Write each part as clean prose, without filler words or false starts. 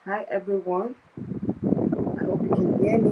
Hi everyone. I hope you can hear me.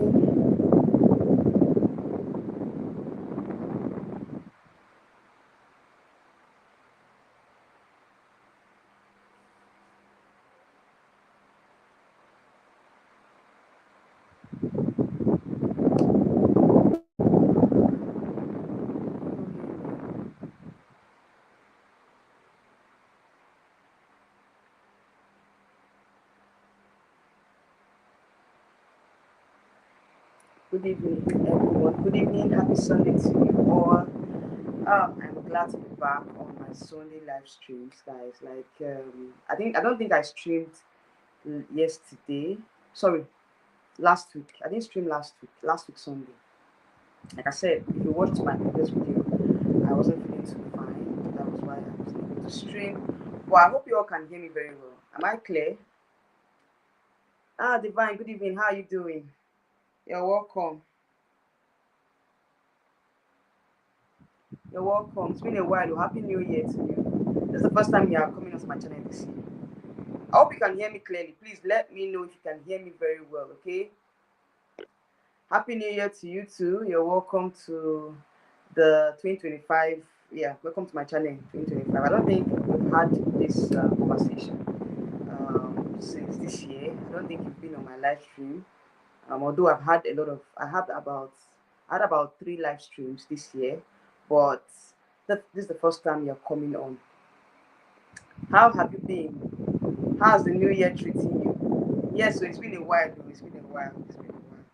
Good evening, everyone. Good evening. Happy Sunday to you all. I'm glad to be back on my Sunday live streams, guys. I don't think I streamed yesterday. Sorry, last week. I didn't stream last week. Last week Sunday. Like I said, if you watched my previous video, I wasn't feeling too fine. That was why I wasn't able to stream. But I hope you all can hear me very well. Am I clear? Divine. Good evening. How are you doing? You're welcome. You're welcome. It's been a while. Happy New Year to you. This is the first time you are coming onto my channel this year. I hope you can hear me clearly. Please let me know if you can hear me very well, okay? Happy New Year to you too. You're welcome to the 2025. Yeah, welcome to my channel 2025. I don't think we've had this conversation since this year. I don't think you've been on my live stream. Although I had about 3 live streams this year, but this is the first time you're coming on. How have you been? How's the new year treating you? Yes, so it's been a while though. It's been a while. It's been a while.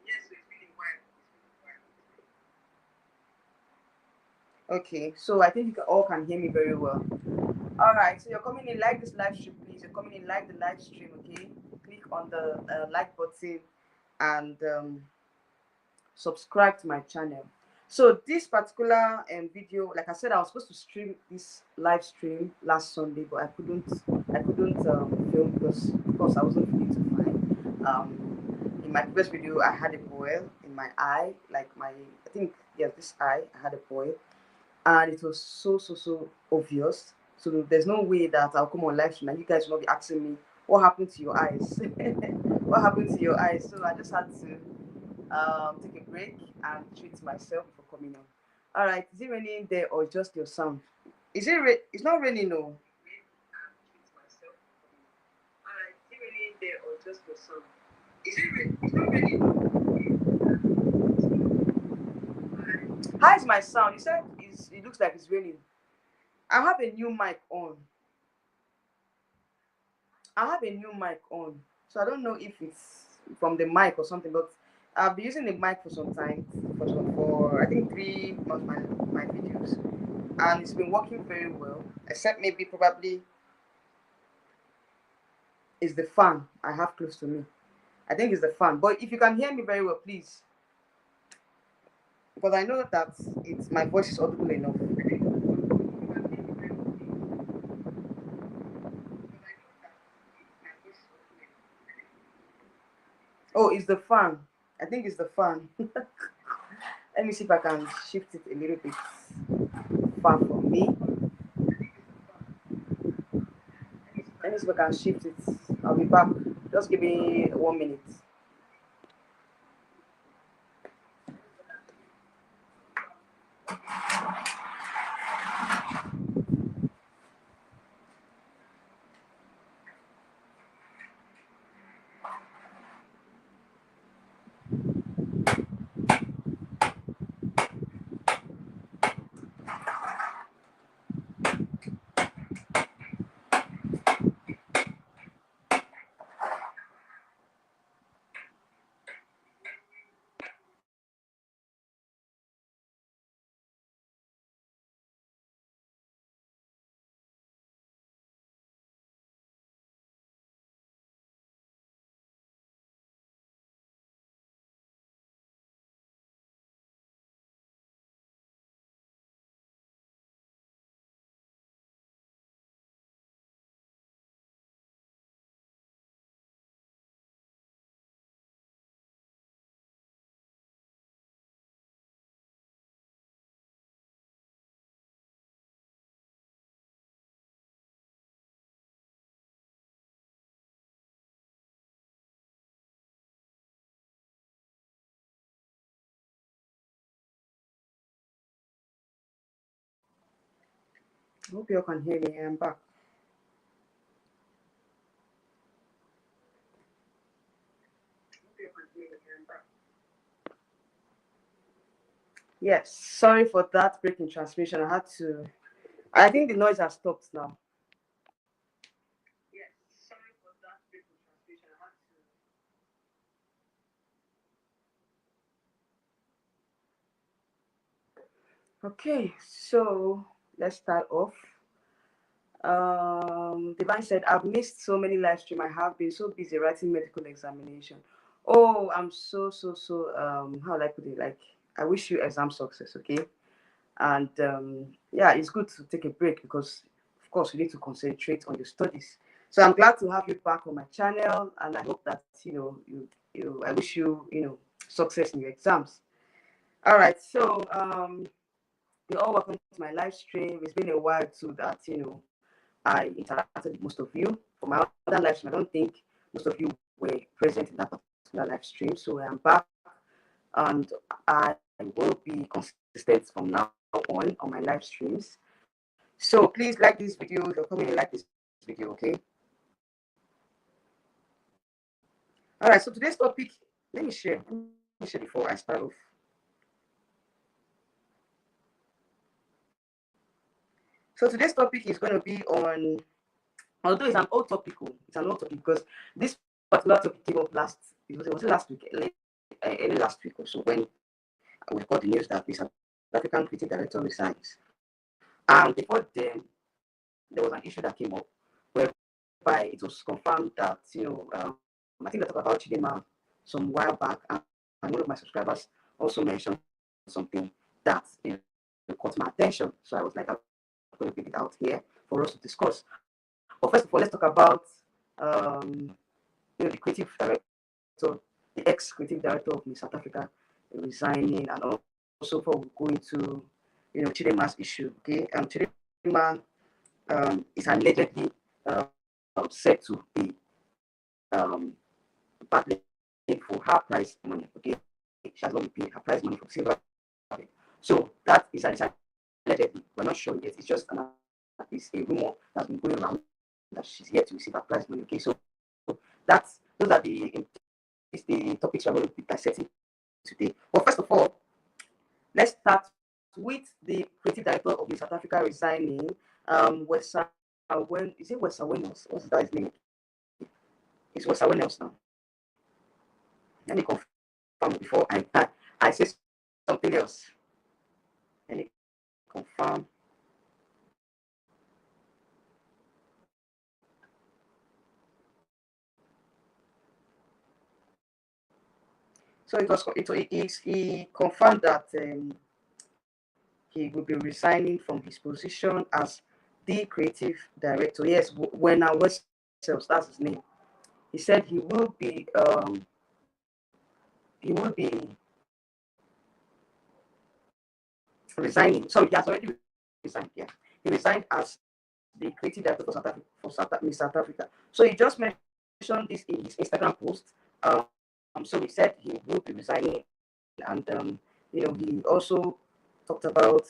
Yes, so it's been a while. Okay, so I think all can hear me very well. All right, so you're coming in, like this live stream, please. You're coming in, like the live stream, okay? Click on the like button and subscribe to my channel. So this particular video, like I said, I was supposed to stream this live stream last Sunday, but I couldn't film because of course I wasn't feeling too fine. In my previous video, I had a boil in my eye, like I think, yeah, this eye, I had a boil, and it was so obvious. So there's no way that I'll come on live stream and you guys will not be asking me what happened to your eyes. What happened to your eyes? So I just had to take a break and treat myself for coming on. All right, is it raining there or just your sound? It's not raining, no. All right, is it raining there or just your sound? It's not raining. How is my sound? You said it looks like it's raining. I have a new mic on. I have a new mic on, so I don't know if it's from the mic or something. But I've been using the mic for some time, for I think 3 months my videos, and it's been working very well. Except maybe probably it's the fan I have close to me. I think it's the fan. But if you can hear me very well, please, because I know that it's my voice is audible enough. Oh, it's the fan. I think it's the fan. Let me see if I can shift it a little bit far from me. Let me see if I can shift it. I'll be back. Just give me 1 minute. Hope you all can hear me. I'm back. Yes, sorry for that breaking transmission. I had to. I think the noise has stopped now. Yes, sorry for that breaking transmission. I had to. Okay, so let's start off. Divine said, I've missed so many live stream. I have been so busy writing medical examination. Oh, I'm so how will I put it? Like, I wish you exam success, okay? And yeah, it's good to take a break because of course you need to concentrate on your studies. So I'm glad to have you back on my channel, and I hope that I wish you success in your exams. All right, so you're all welcome to my live stream. It's been a while too that I interacted with most of you. For my other live stream, I don't think most of you were present in that particular live stream. So I'm back, and I will be consistent from now on my live streams. So please like this video. If you're coming to like this video, okay? All right. So today's topic, let me share. Let me share before I start off. So today's topic is going to be on, although it's an old topic, it's an old topic because this particular topic came up it was last week, early last week or so, when we got the news that the South African creative director resigns. And before then, there was an issue that came up whereby it was confirmed that, I think I talked about Chidinma some while back, and one of my subscribers also mentioned something that caught my attention. So I was like, I'm going to bring it out here for us to discuss. But first of all, let's talk about the creative director, the ex-creative director of Miss South Africa resigning, and also before we go into Chidinma's issue. Okay, Chidinma is allegedly said to be battling for her prize money. Okay, she has not been paid her prize money for silver. So that is allegedly. We're not sure yet. It's just it's a rumor that's been going around that she's yet to receive her prize money. Okay, so those are the topics we're going to be dissecting today. But first of all, let's start with the creative director of the South Africa resigning. When is it West Awenos? What's that his name? It's West Awenos now. Let me confirm before I say something else. Let me confirm. So he confirmed that he will be resigning from his position as the creative director. Yes, when I was that's his name. He said he will be resigning. Sorry, he has already resigned. Yeah, he resigned as the creative director for South Africa. So he just mentioned this in his Instagram post. So he said he will be resigning, and he also talked about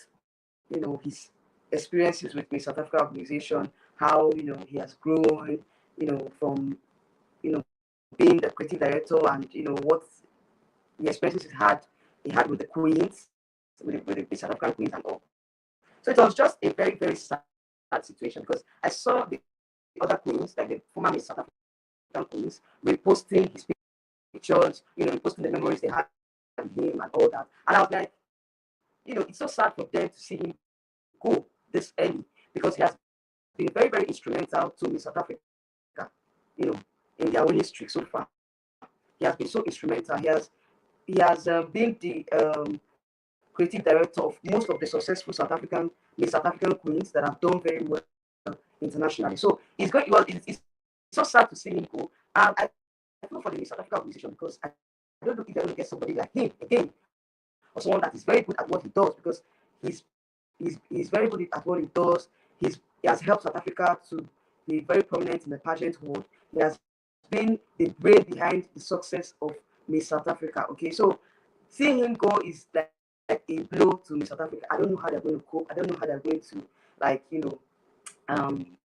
his experiences with the South Africa organization, how he has grown, from being the creative director, and what the experiences he had with the Queens, with the South African Queens and all. So it was just a very, very sad situation because I saw the other Queens, like the former Miss South African Queens, reposting his pictures, reposting the memories they had of him and all that. And I was like, it's so sad for them to see him go this early because he has been very, very instrumental to Miss South Africa, in their own history so far. He has been so instrumental. He has been the creative director of most of the successful Miss South African Queens that have done very well internationally. So it's so sad to see him go. I feel for the Miss South Africa organization because I don't know if they're going to get somebody like him again, or someone that is very good at what he does, because he's he's very good at what he does. He has helped South Africa to be very prominent in the pageant world. He has been the brain behind the success of Miss South Africa. Okay, so seeing him go is like a blow to Miss South Africa. I don't know how they're going to cope. I don't know how they're going to, like, um,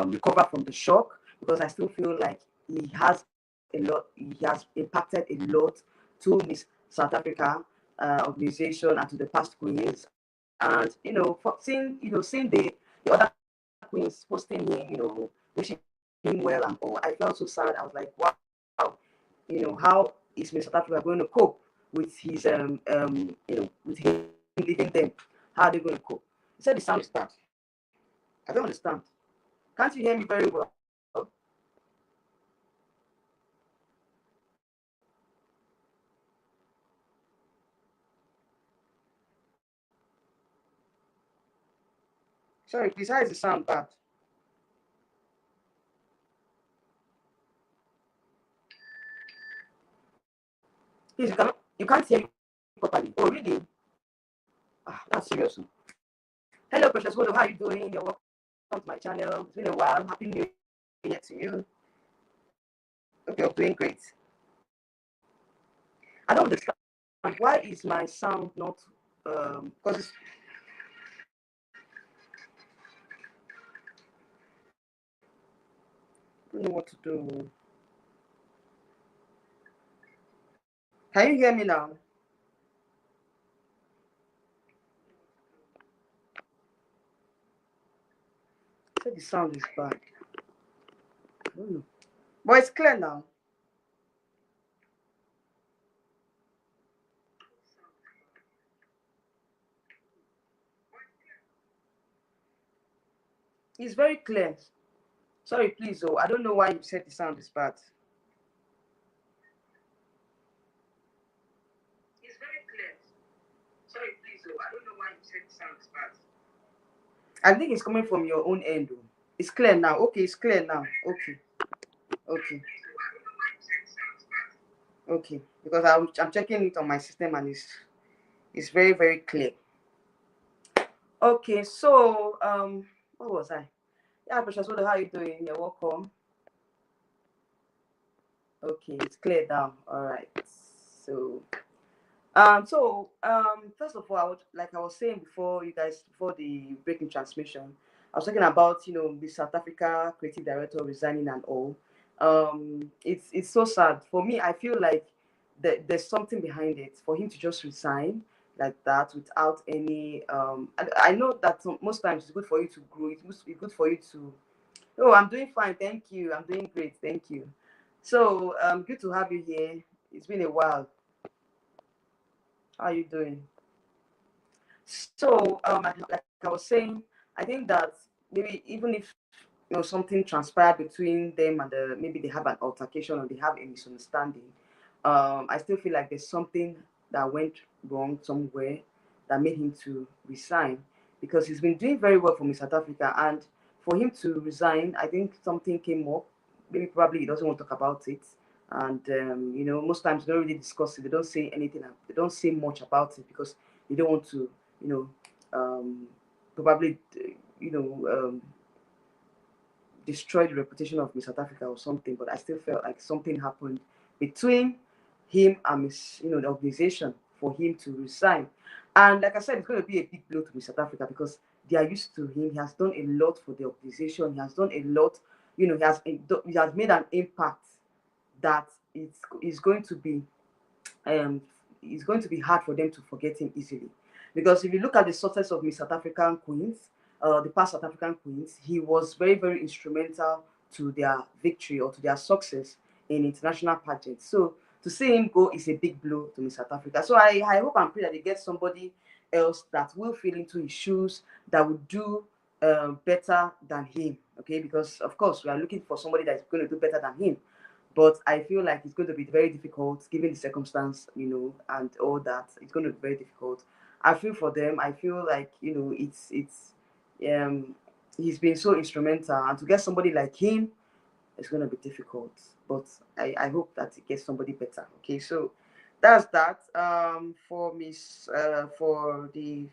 recover from the shock, because I still feel like he has a lot. He has impacted a lot to Miss South Africa organization and to the past queens. And for seeing the other queens posting him, wishing him well and all, I felt so sad. I was like, wow, how is Miss South Africa going to cope with his with him leaving them? How are they going to cope? He said the sound is bad. I don't understand. Can't you hear me very well? Sorry, please, how is the sound bad? Please, you can't hear me properly. Oh, really? Ah, that's serious. Hello, precious Wodo. How are you doing? You're welcome to my channel. It's been a while. Happy New Year to you. Hope you're doing great. I don't understand why is my sound not because I don't know what to do. Can you hear me now? I said the sound is bad. I don't know. But it's clear now. It's very clear. Sorry, please. Oh, I don't know why you said the sound is bad. It's very clear. Sorry, please. Oh, I don't know why you said the sound is bad. I think it's coming from your own end. Oh. It's clear now. Okay, it's clear now. Okay. Okay. Okay. Because I'm checking it on my system and it's very, very clear. Okay, so what was I? Yeah, Precious Wodo, how are you doing? You're welcome. Okay, it's clear now. All right. So first of all, like I was saying before, you guys, before the breaking transmission, I was talking about the South Africa creative director resigning and all. It's so sad for me. I feel like there's something behind it for him to just resign like that without any. I know that most times it's good for you to grow. It must be good for you to. Oh, I'm doing fine, thank you. I'm doing great, thank you. So good to have you here. It's been a while. How are you doing? So, like I was saying, I think that maybe even if something transpired between them and maybe they have an altercation or they have a misunderstanding, I still feel like there's something that went wrong somewhere that made him to resign, because he's been doing very well for Miss South Africa, and for him to resign, I think something came up. Maybe probably he doesn't want to talk about it, and most times they don't really discuss it. They don't say anything. They don't say much about it because they don't want to you know, probably, destroy the reputation of Miss South Africa or something. But I still felt like something happened between him and the organization for him to resign. And like I said, it's going to be a big blow to Miss South Africa because they are used to him. He has done a lot for the organization. He has done a lot. He has made an impact that is going to be it's going to be hard for them to forget him easily. Because if you look at the success of Miss South African queens, the past South African queens, he was very, very instrumental to their victory or to their success in international pageants. So to see him go is a big blow to Miss South Africa. So I hope and pray that they get somebody else that will feel into his shoes, that will do better than him. Okay, because of course we are looking for somebody that's going to do better than him. But I feel like it's going to be very difficult given the circumstance, and all that. It's going to be very difficult. I feel for them. I feel like um he's been so instrumental, and to get somebody like him, it's going to be difficult. But I hope that he gets somebody better. Okay, so that's that. For the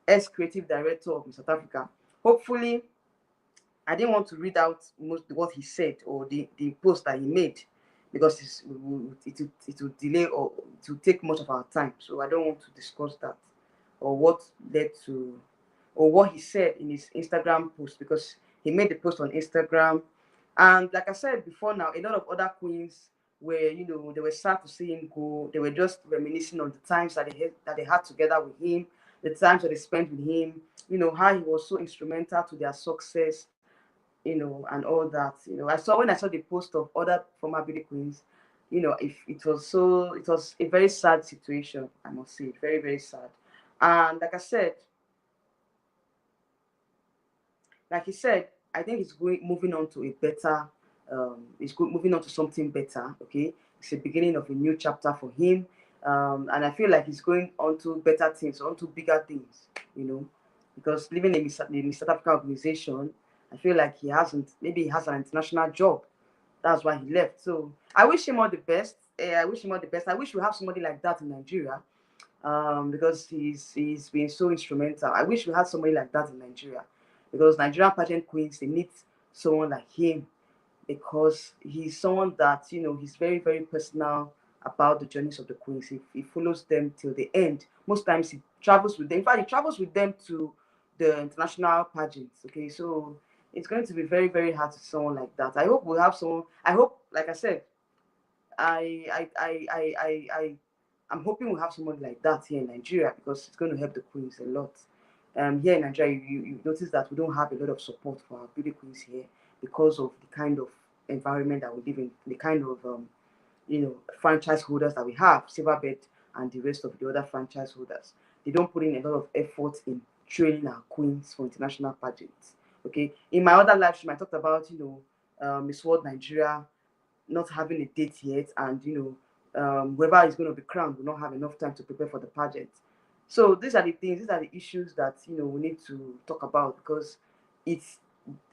ex creative director of South Africa. Hopefully, I didn't want to read out most what he said or the post that he made because it will delay or to take much of our time. So I don't want to discuss that or what led to or what he said in his Instagram post, because he made the post on Instagram. And like I said before now, a lot of other queens were, they were sad to see him go. They were just reminiscing on the times that they had together with him, the times that they spent with him, how he was so instrumental to their success, and all that. When I saw the post of other former beauty queens, if it was a very sad situation, I must say, very, very sad. And like he said, I think it's moving on to a better, moving on to something better. Okay, it's the beginning of a new chapter for him, and I feel like he's going on to better things, on to bigger things. Because living in the South African organization, I feel like maybe he has an international job. That's why he left. So I wish him all the best. I wish him all the best. I wish we have somebody like that in Nigeria, because he's been so instrumental. I wish we had somebody like that in Nigeria, because Nigerian pageant queens, they need someone like him, because he's someone that, he's very, very personal about the journeys of the queens. He follows them till the end. Most times he travels with them. In fact, he travels with them to the international pageants. Okay, so it's going to be very, very hard to someone like that. I hope we'll have someone. I hope, like I said, I'm hoping we have someone like that here in Nigeria, because it's going to help the queens a lot. Here in Nigeria, you notice that we don't have a lot of support for our beauty queens here, because of the kind of environment that we live in, the kind of franchise holders that we have, Silverbird and the rest of the other franchise holders. They don't put in a lot of effort in training our queens for international pageants. Okay, in my other live stream, I talked about Miss World Nigeria not having a date yet, and whoever is going to be crowned will not have enough time to prepare for the pageant. So these are the things, these are the issues that we need to talk about, because it's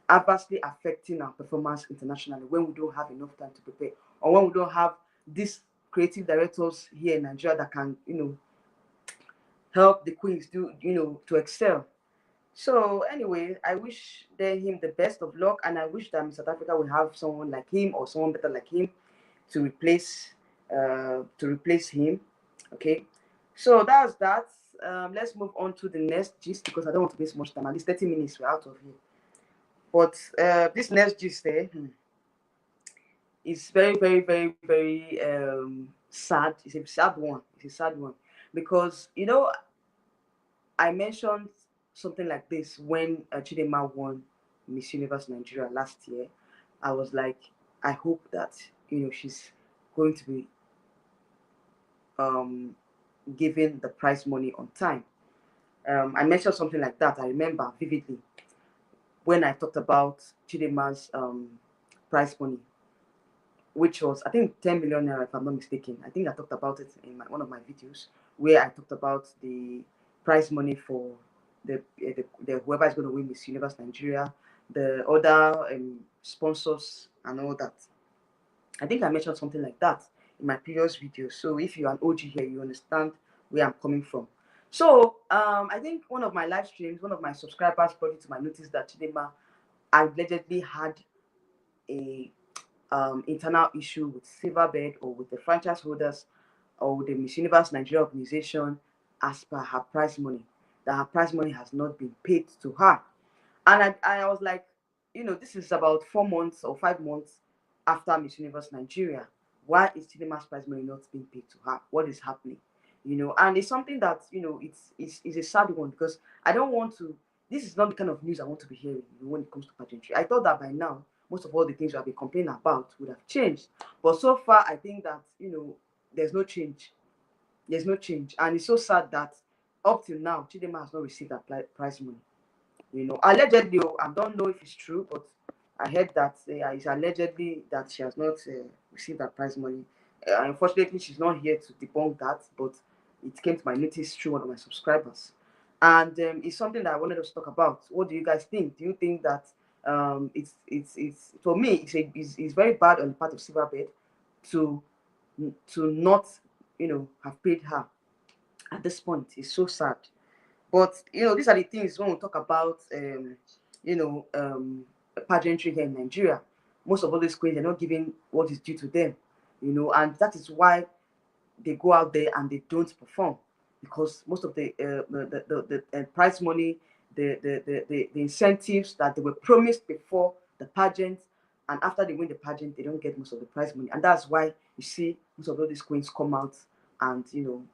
adversely affecting our performance internationally when we don't have enough time to prepare, or when we don't have these creative directors here in Nigeria that can help the queens to excel. So anyway, I wish him the best of luck, and I wish that South Africa will have someone like him, or someone better like him, to replace him. Okay, so that's that. Let's move on to the next gist, because I don't want to waste much time. At least 30 minutes, we're out of here. But this next gist is very, very, very, very sad. It's a sad one. It's a sad one, because I mentioned something like this when Chidinma won Miss Universe Nigeria last year. I was like, I hope that she's going to be given the prize money on time. I mentioned something like that. I remember vividly when I talked about Chidinma's prize money, which was, I think, 10 million naira, if I'm not mistaken. I think I talked about it in one of my videos, where I talked about the prize money for the whoever is going to win Miss Universe Nigeria, the other sponsors and all that. I think I mentioned something like that in my previous video. So if you're an OG here, you understand where I'm coming from. So I think one of my live streams, one of my subscribers brought it to my notice that Chidinma allegedly had a internal issue with Silverbird, or with the franchise holders, or with the Miss Universe Nigeria organization, as per her prize money, that her prize money has not been paid to her. And I was like, this is about 4 months or 5 months after Miss Universe Nigeria. Why is Chidinma's prize money not being paid to her? What is happening? And it's something that, it's a sad one, because I don't want to, this is not the kind of news I want to be hearing when it comes to pageantry. I thought that by now, most of all the things we have been complaining about would have changed. But so far, I think that, there's no change. There's no change. And it's so sad that up till now, Chidinma has not received that prize money. Allegedly, I don't know if it's true, but I heard that it's allegedly that she has not received that prize money. Unfortunately, she's not here to debunk that, but it came to my notice through one of my subscribers. And it's something that I wanted us to talk about. What do you guys think? Do you think that it's for me, it's very bad on the part of Silverbird to not have paid her at this point? It's so sad. But these are the things when we talk about pageantry here in Nigeria. Most of all these queens are not giving what is due to them, and that is why they go out there and they don't perform, because most of the prize money the incentives that they were promised before the pageant, and after they win the pageant, they don't get most of the prize money. And that's why you see most of all these queens come out and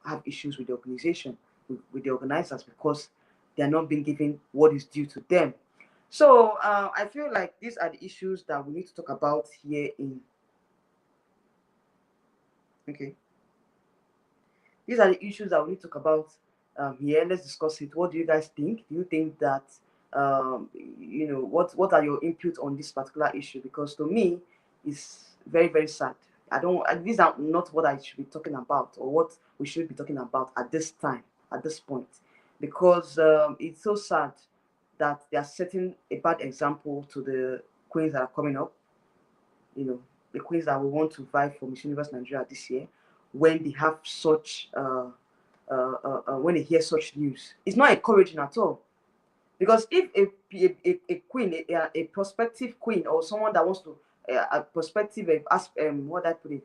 have issues with the organization, with the organizers, because they are not being given what is due to them. So I feel like these are the issues that we need to talk about here in. Okay. These are the issues that we need to talk about here. Let's discuss it. What do you guys think? Do you think that what are your input on this particular issue? Because to me, it's very, very sad. I don't. These are not what I should be talking about, or what we should be talking about at this time, at this point, because it's so sad that they are setting a bad example to the queens that are coming up. The queens that we want to vie for Miss Universe Nigeria this year, when they have such when they hear such news, it's not encouraging at all. Because if a queen, a prospective queen, or someone that wants to a prospective what I put it,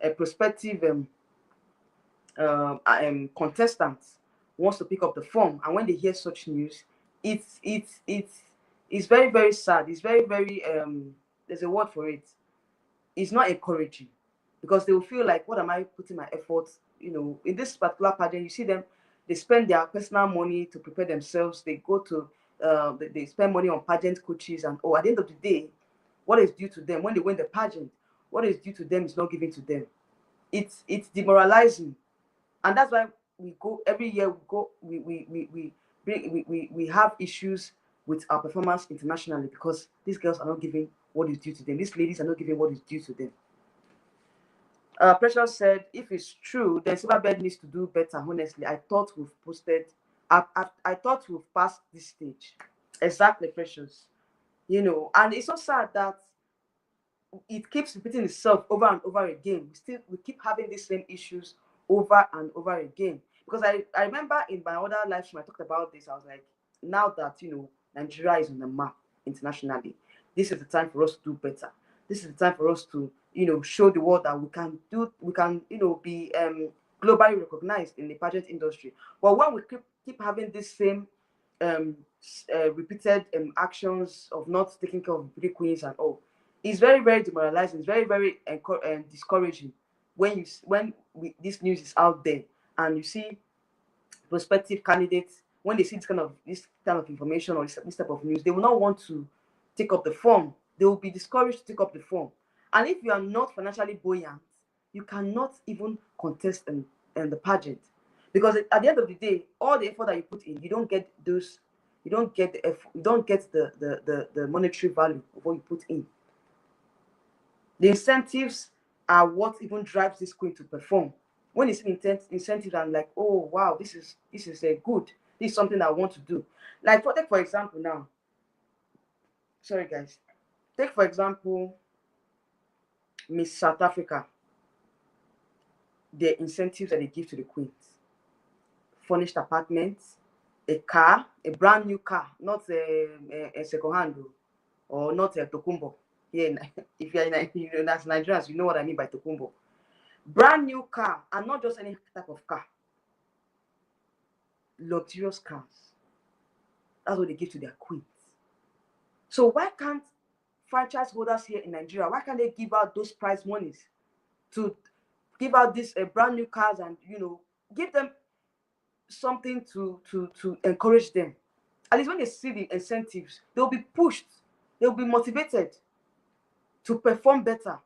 a prospective contestant wants to pick up the form, and when they hear such news, it's very, very sad. It's very, very there's a word for it. It's not encouraging, because they will feel like, what am I putting my efforts? In this particular pageant, you see them, they spend their personal money to prepare themselves. They go to they spend money on pageant coaches, and at the end of the day, what is due to them when they win the pageant, what is due to them is not given to them. It's demoralizing, and that's why we go every year. We have issues with our performance internationally, because these girls are not giving what is due to them. These ladies are not giving what is due to them. Precious said, if it's true, then Silverbird needs to do better. Honestly, I thought we've posted. I thought we've passed this stage. Exactly, Precious. And it's so sad that it keeps repeating itself over and over again. We keep having these same issues over and over again. Because I remember in my other live stream I talked about this. I was like, now that Nigeria is on the map internationally, this is the time for us to do better. This is the time for us to show the world that we can be globally recognized in the pageant industry. But when we keep having this same repeated actions of not taking care of beauty queens and all, it's very, very demoralizing. It's very, very discouraging when this news is out there, and you see prospective candidates, when they see this kind of information, or this type of news, they will not want to take up the form. They will be discouraged to take up the form. And if you are not financially buoyant, you cannot even contest in the pageant, because at the end of the day, all the effort that you put in, you don't get those. You don't get the effort, you don't get the monetary value of what you put in. The incentives are what even drives this queen to perform. When you see incentives, I'm like, oh wow, this is good. This is something I want to do. Like take for example now. Sorry guys. Take for example Miss South Africa. The incentives that they give to the queens: furnished apartments, a car, a brand new car, not a second hand, or not a Tokumbo. Here, if you're as Nigerians, you know what I mean by Tokumbo. Brand new car, and not just any type of car. Luxurious cars. That's what they give to their queens. So why can't franchise holders here in Nigeria, why can't they give out those prize monies to give out these brand new cars, and give them something to encourage them? At least when they see the incentives, they'll be pushed, they'll be motivated to perform better.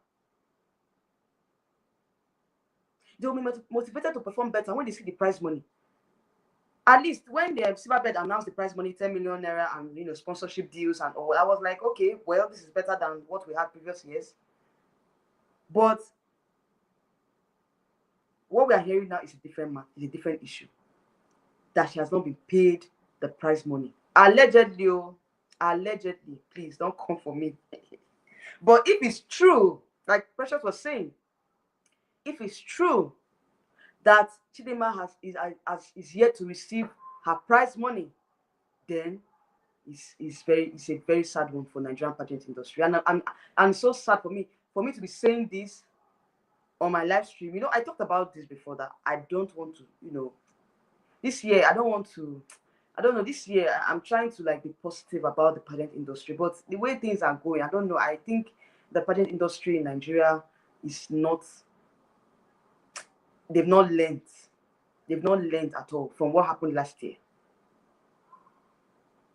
They'll be motivated to perform better when they see the prize money. At least when the Silverbird announced the prize money, 10 million naira, and sponsorship deals and all, I was like, okay, well, this is better than what we had previous years. But what we are hearing now is a different issue. That she has not been paid the prize money. Allegedly, allegedly, please don't come for me. But if it's true, like Precious was saying, if it's true that Chidinma is yet to receive her prize money, then it's a very sad one for Nigerian pageant industry. And I'm so sad for me to be saying this on my live stream. I talked about this before, that I don't want to, this year I don't want to I don't know. This year, I'm trying to like be positive about the pageant industry, but the way things are going, I don't know. I think the pageant industry in Nigeria is not. They've not learned. They've not learned at all from what happened last year.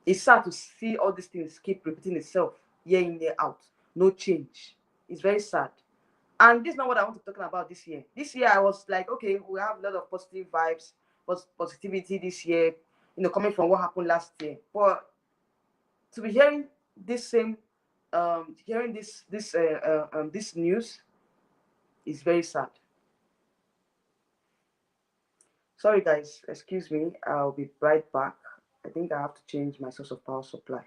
It's sad to see all these things keep repeating itself year in year out. No change. It's very sad. And this is not what I want to talk about this year. This year I was like, okay, we have a lot of positive vibes, positivity this year, coming from what happened last year. But to be hearing this same, hearing this news is very sad. Sorry guys, excuse me. I'll be right back. I think I have to change my source of power supply.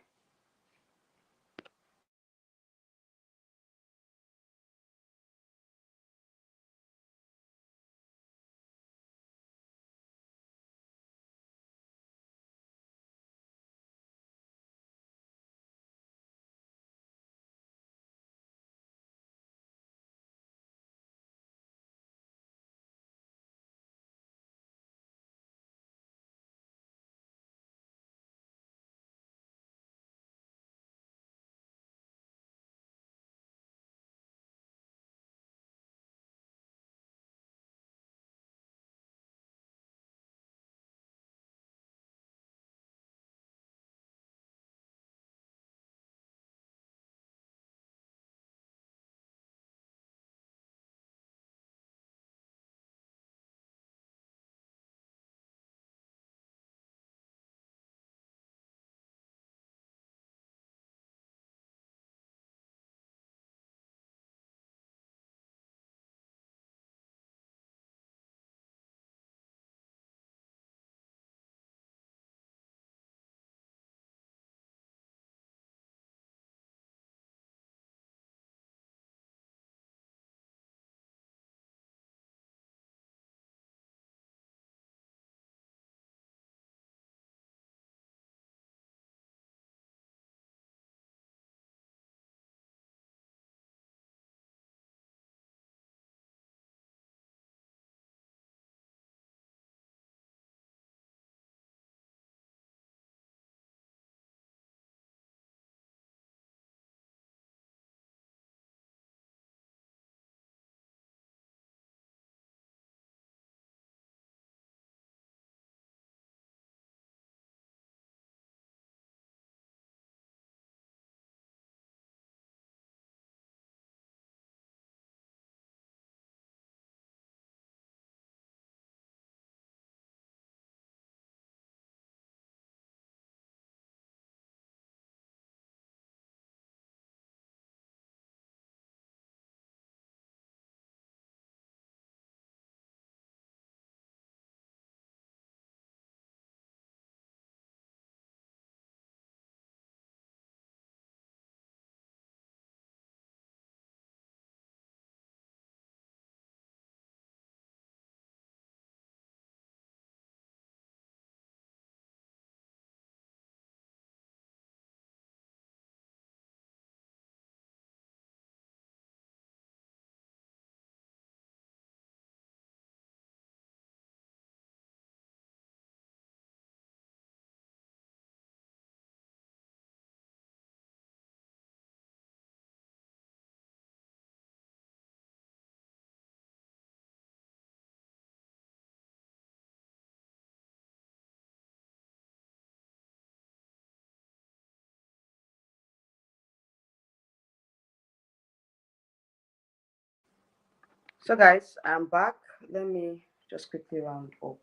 So guys, I'm back. Let me just quickly round up.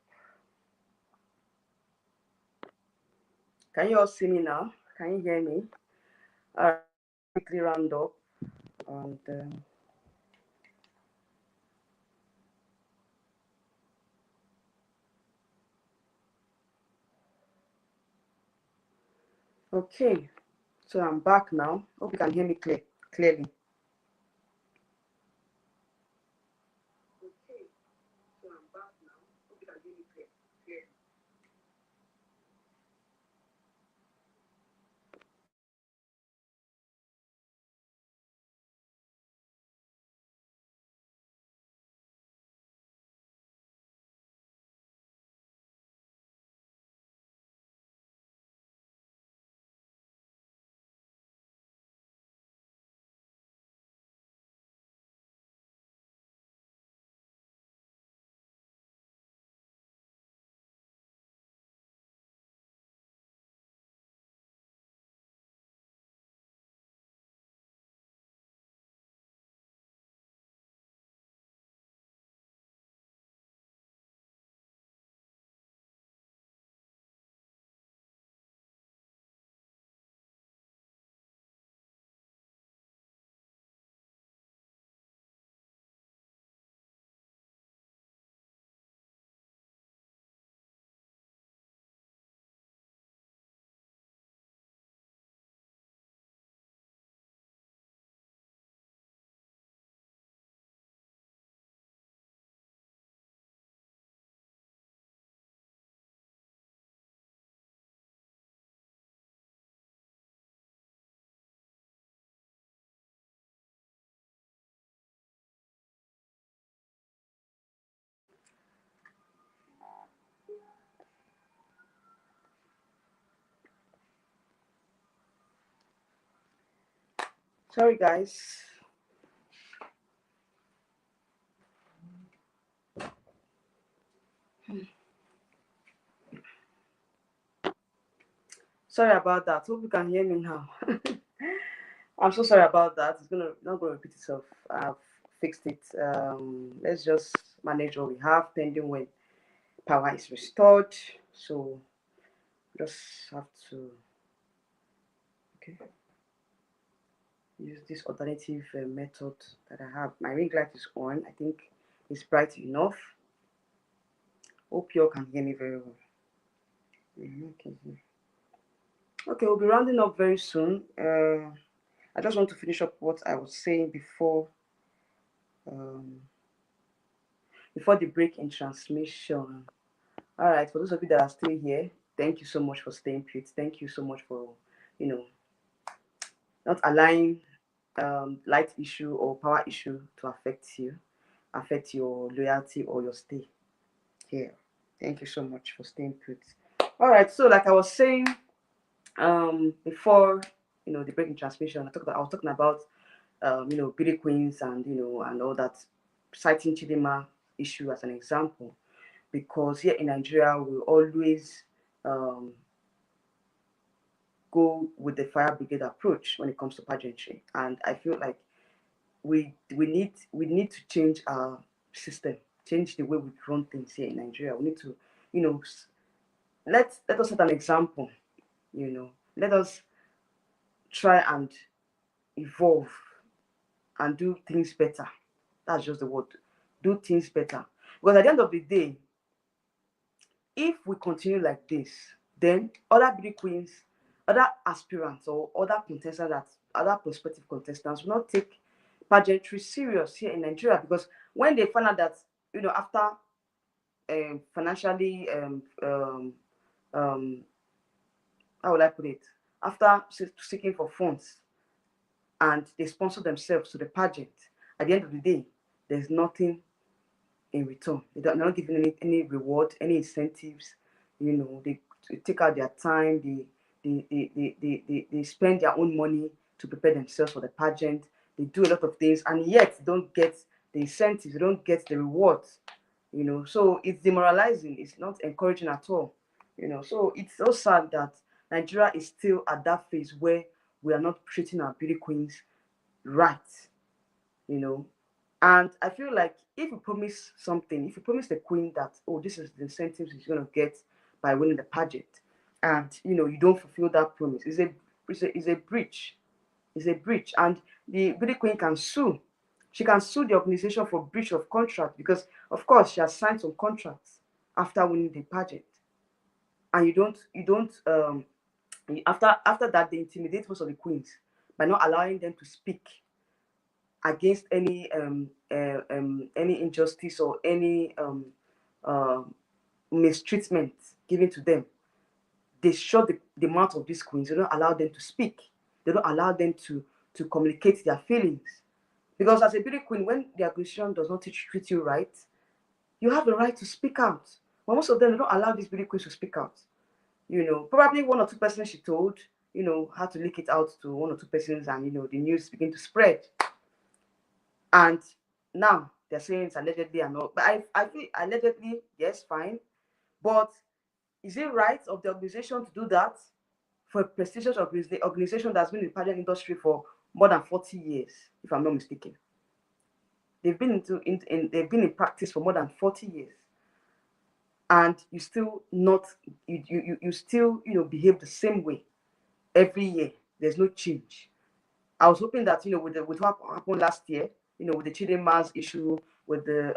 Can you all see me now? Can you hear me? Quickly round up. And okay, so I'm back now. Hope you can hear me clearly. Okay, so I'm back now. Hope you can hear me clearly. Sorry, guys. Sorry about that. Hope you can hear me now. I'm so sorry about that. It's not gonna repeat itself. I've fixed it. Let's just manage what we have pending when power is restored. So just have to okay use this alternative method that I have. My ring light is on. I think it's bright enough. Hope you all can hear me very well. Okay. Okay, we'll be rounding up very soon. I just want to finish up what I was saying um, before the break in transmission. All right, for those of you that are still here, thank you so much for staying put. Thank you so much for, you know, not allowing light issue or power issue to affect your loyalty or your stay here. Thank you so much for staying put. All right, so like I was saying, before the break in transmission, I was talking about beauty queens and and all that, citing Chidinma issue as an example, because here in Nigeria we always um, go with the fire brigade approach when it comes to pageantry, and I feel like we need to change our system, change the way we run things here in Nigeria. We need to, you know, let us set an example. Let us try and evolve and do things better. That's just the word. Do things better. Because at the end of the day, if we continue like this, then other beauty queens, other aspirants, or other prospective contestants will not take pageantry serious here in Nigeria, because when they find out that after financially how will I put it, after seeking for funds and they sponsor themselves to the pageant, at the end of the day, there's nothing in return. They're not giving any reward, any incentives. They take out their time, they spend their own money to prepare themselves for the pageant. They do a lot of things, and yet they don't get the incentives, they don't get the rewards. So it's demoralizing, it's not encouraging at all. So it's so sad that Nigeria is still at that phase where we are not treating our beauty queens right. And I feel like if you promise something, if you promise the queen that, oh, this is the incentives she's going to get by winning the pageant, and you don't fulfill that promise, it's a breach. It's a breach. And the beauty queen can sue. She can sue the organization for breach of contract, because of course she has signed some contracts after winning the pageant. And after that they intimidate most of the queens by not allowing them to speak against any injustice or any uh, mistreatment given to them. They shut the mouth of these queens. They don't allow them to speak. They don't allow them to communicate their feelings. Because as a beauty queen, when the organization does not treat you right, you have the right to speak out. But most of them, they don't allow these beauty queens to speak out. Probably one or two persons she told, had to leak it out to one or two persons, and the news begin to spread. And now they're saying it's allegedly and all. But I feel allegedly, yes, fine. But is it right of the organization to do that for a prestigious organization that's been in the pageant industry for more than 40 years, if I'm not mistaken? They've been they've been in practice for more than 40 years. And you still not you still behave the same way every year. There's no change. I was hoping that with what happened last year, with the Chidinma's issue, with the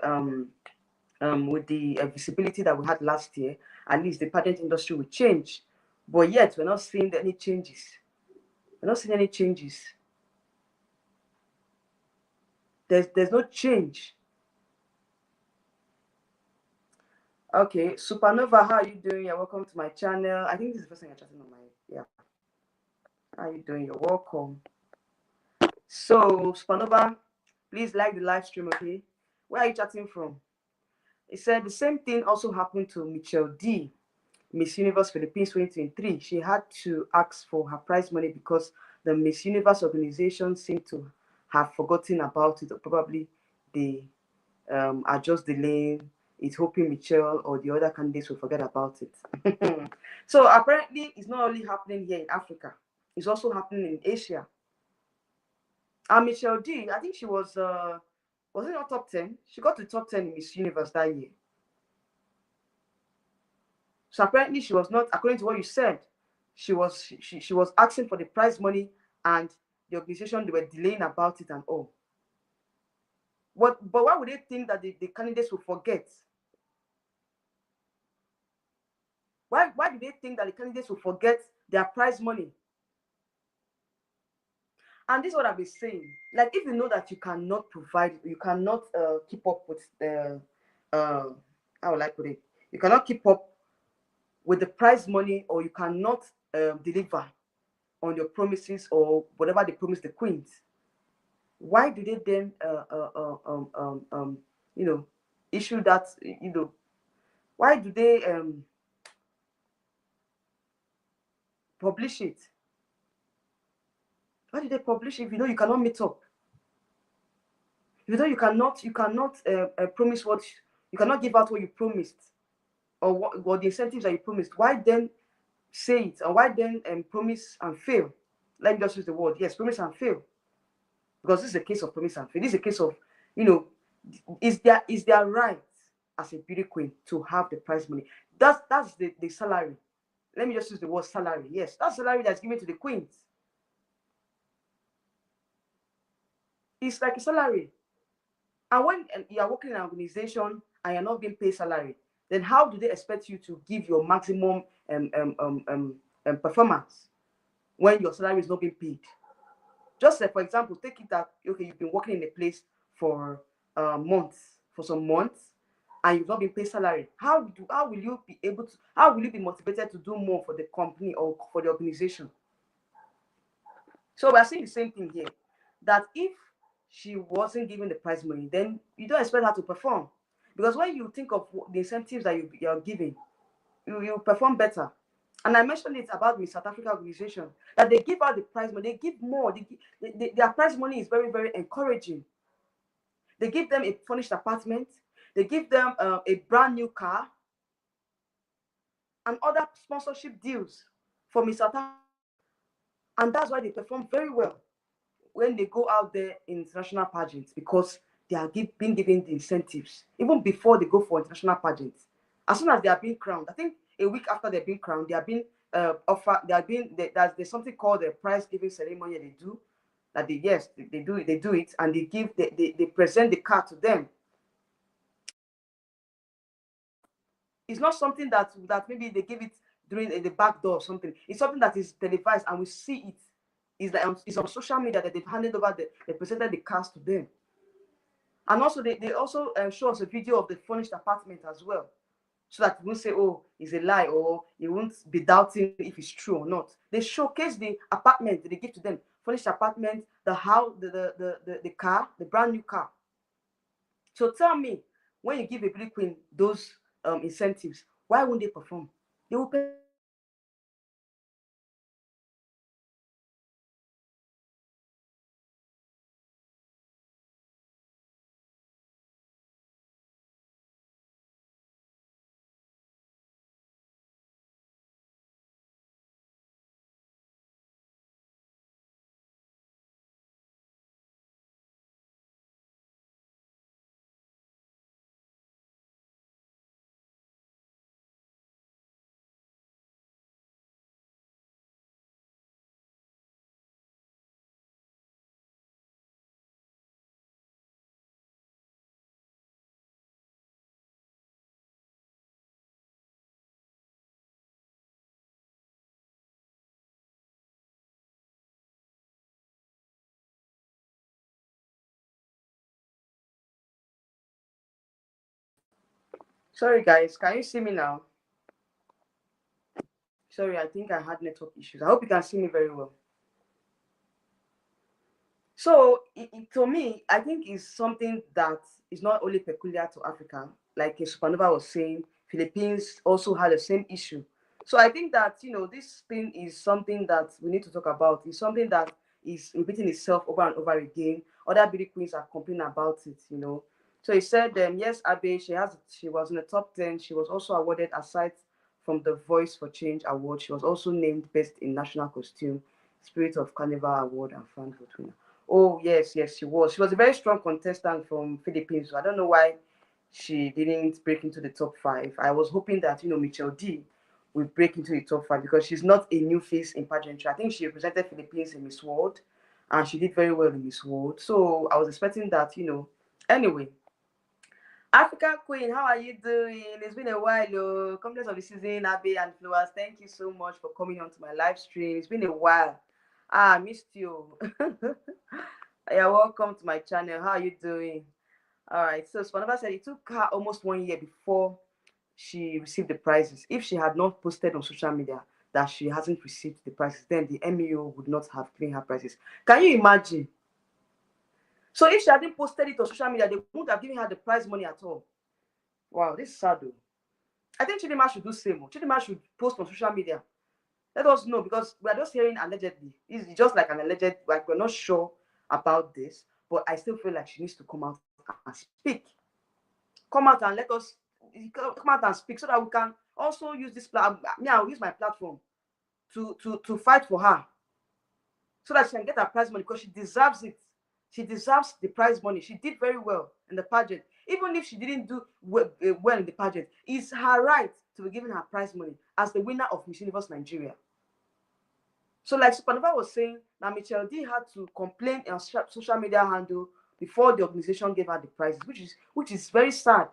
visibility that we had last year, at least the pageant industry will change. But yet we're not seeing any changes. We're not seeing any changes. There's no change. Okay, Supernova, how are you doing? You're welcome to my channel. I think this is the first time you're chatting on my How are you doing? You're welcome. So Supernova, please like the live stream, okay? Where are you chatting from? It said the same thing also happened to Michelle D, Miss Universe Philippines 2023. She had to ask for her prize money because the Miss Universe organization seem to have forgotten about it, or probably they are just delaying it, hoping Michelle or the other candidates will forget about it. So apparently, it's not only happening here in Africa; it's also happening in Asia. And Michelle D, I think she was it not top 10? She got to top 10 in Miss Universe that year. So apparently, she was not, according to what you said, she was asking for the prize money, and the organization, they were delaying about it and all. But why would they think that the candidates will forget? Why do they think that the candidates will forget their prize money? And this is what I've been saying. Like, if you know that you cannot provide, you cannot keep up with the, how would I put it? You cannot keep up with the prize money, or you cannot deliver on your promises or whatever they promised the queens. Why do they then, issue that, why do they publish it? Why do they publish it if you know you cannot meet up? If you know you cannot promise what, you cannot give out what you promised, or what the incentives that you promised. Why then say it, or why then promise and fail? Let me just use the word, yes, promise and fail. Because this is a case of promise and fail. This is a case of, is their right as a beauty queen to have the prize money? That's the salary. Let me just use the word salary. Yes, that's salary that's given to the queens. It's like a salary. And when you are working in an organization and you're not being paid salary, then how do they expect you to give your maximum performance when your salary is not being paid? Just say, for example, take it that, okay, you've been working in a place for some months, and you've not been paid salary. How will you be able to? How will you be motivated to do more for the company or for the organization? So we're seeing the same thing here. That if she wasn't given the prize money, then you don't expect her to perform, because when you think of the incentives that you're giving, you perform better. And I mentioned it about Miss South Africa organization, that they give out the prize money, they give more. Their prize money is very, very encouraging. They give them a furnished apartment, they give them a brand new car, and other sponsorship deals for Miss South Africa. And that's why they perform very well when they go out there in international pageants, because they are being given the incentives even before they go for international pageants. As soon as they are being crowned, I think a week after they're being crowned, they are being offered. There's something called a prize giving ceremony they do. That they do it, and they present the card to them. It's not something that maybe they give it during the back door or something. It's something that is televised and we see it. It's like it's on social media that they've handed over. They presented the cards to them, and also they also show us a video of the furnished apartment as well, so that we won't say, oh, it's a lie, or you won't be doubting if it's true or not. They showcase the apartment that they give to them, furnished apartment, the house, the car, the brand new car. So tell me, when you give a beauty queen those incentives, why won't they perform? They will pay. Sorry guys, can you see me now? Sorry, I think I had network issues. I hope you can see me very well. So to me, I think it's something that is not only peculiar to Africa. Like Supernova was saying, Philippines also had the same issue. So I think that this thing is something that we need to talk about. It's something that is repeating itself over and over again. Other beauty queens are complaining about it. So he said, yes, Abe, she was in the top 10. She was also awarded, aside from the Voice for Change award, she was also named Best in National Costume, Spirit of Carnival Award, and Fanhood winner. Oh yes, yes, she was. She was a very strong contestant from Philippines. So I don't know why she didn't break into the top 5. I was hoping that Michelle D will break into the top 5, because she's not a new face in pageantry. I think she represented Philippines in Miss World, and she did very well in Miss World. So I was expecting that. Anyway, African Queen, how are you doing? It's been a while. Oh. Compliments of the season, Abe and Flowers. Thank you so much for coming on to my live stream. It's been a while. I missed you. You're welcome to my channel. How are you doing? All right. So Spanova said it took her almost 1 year before she received the prizes. If she had not posted on social media that she hasn't received the prizes, then the MEO would not have given her prizes. Can you imagine? So if she hadn't posted it on social media, they wouldn't have given her the prize money at all. Wow, this is sad though. I think Chidinma should do same. Chidinma should post on social media. Let us know, because we are just hearing allegedly. It's just like an alleged, like we're not sure about this, but I still feel like she needs to come out and speak. Come out and let us come out and speak, so that we can also use this platform. I'll use my platform to fight for her, so that she can get her prize money, because she deserves it. She deserves the prize money. She did very well in the pageant. Even if she didn't do well in the pageant, it's her right to be given her prize money as the winner of Miss Universe Nigeria. So like Supernova was saying, now Michelle D had to complain on social media handle before the organization gave her the prizes, which is very sad.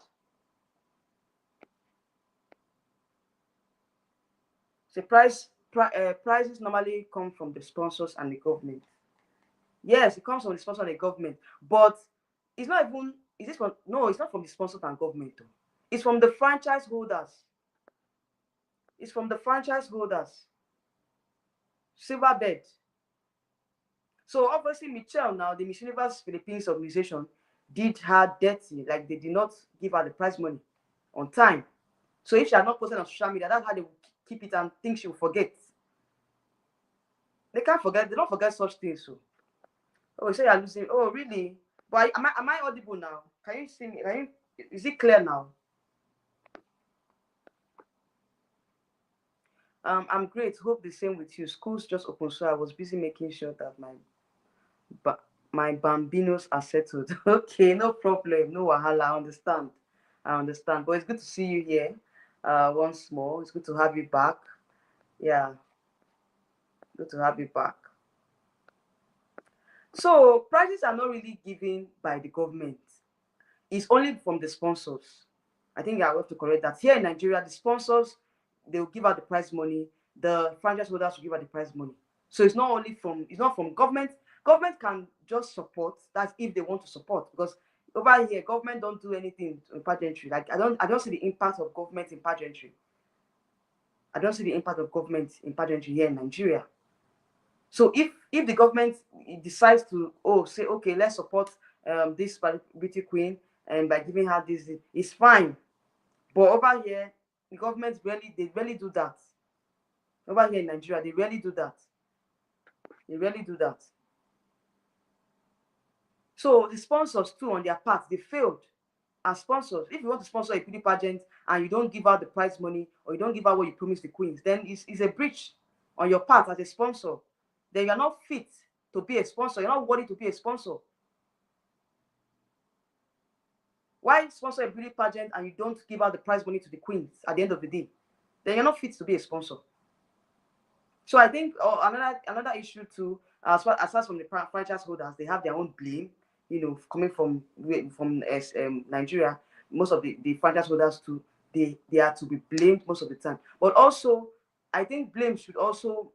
So prizes normally come from the sponsors and the government. Yes, it comes from the sponsor and the government, but it's not even. Is this from? No, it's not from the sponsors and government. Though. It's from the franchise holders. It's from the franchise holders. Silverbed. So obviously, Michelle, now the Miss Universe Philippines organization, did her dirty. Like, they did not give her the prize money on time. So if she had not posted on social media, that's how they will keep it and think she will forget. They can't forget. They don't forget such things. So, oh, you say you're losing. Oh, really? But am I audible now? Can you see me? Is it clear now? I'm great. Hope the same with you. School's just open, so I was busy making sure that my bambinos are settled. Okay, no problem, no wahala. I understand. But it's good to see you here once more. It's good to have you back. Yeah, good to have you back. So prizes are not really given by the government. It's only from the sponsors. I think I have to correct that. Here in Nigeria, the sponsors, they will give out the prize money. The franchise holders will give out the prize money. So it's not from government. Government can just support. That's if they want to support. Because over here, government don't do anything in pageantry. Like I don't see the impact of government in pageantry. I don't see the impact of government in pageantry here in Nigeria. So if the government decides to say, okay, let's support this beauty queen, and by giving her this, it's fine. But over here, the government really do that. Over here in Nigeria, they really do that. They really do that. So the sponsors too, on their part, they failed as sponsors. If you want to sponsor a beauty pageant and you don't give out the prize money, or you don't give out what you promised the queens, then it's a breach on your part as a sponsor. Then you're not fit to be a sponsor. You're not worthy to be a sponsor. Why sponsor a beauty pageant and you don't give out the prize money to the queens at the end of the day? Then you're not fit to be a sponsor. So I think another issue too, as far as from the franchise holders, they have their own blame. Coming from Nigeria, most of the franchise holders too, they are to be blamed most of the time. But also, I think blame should also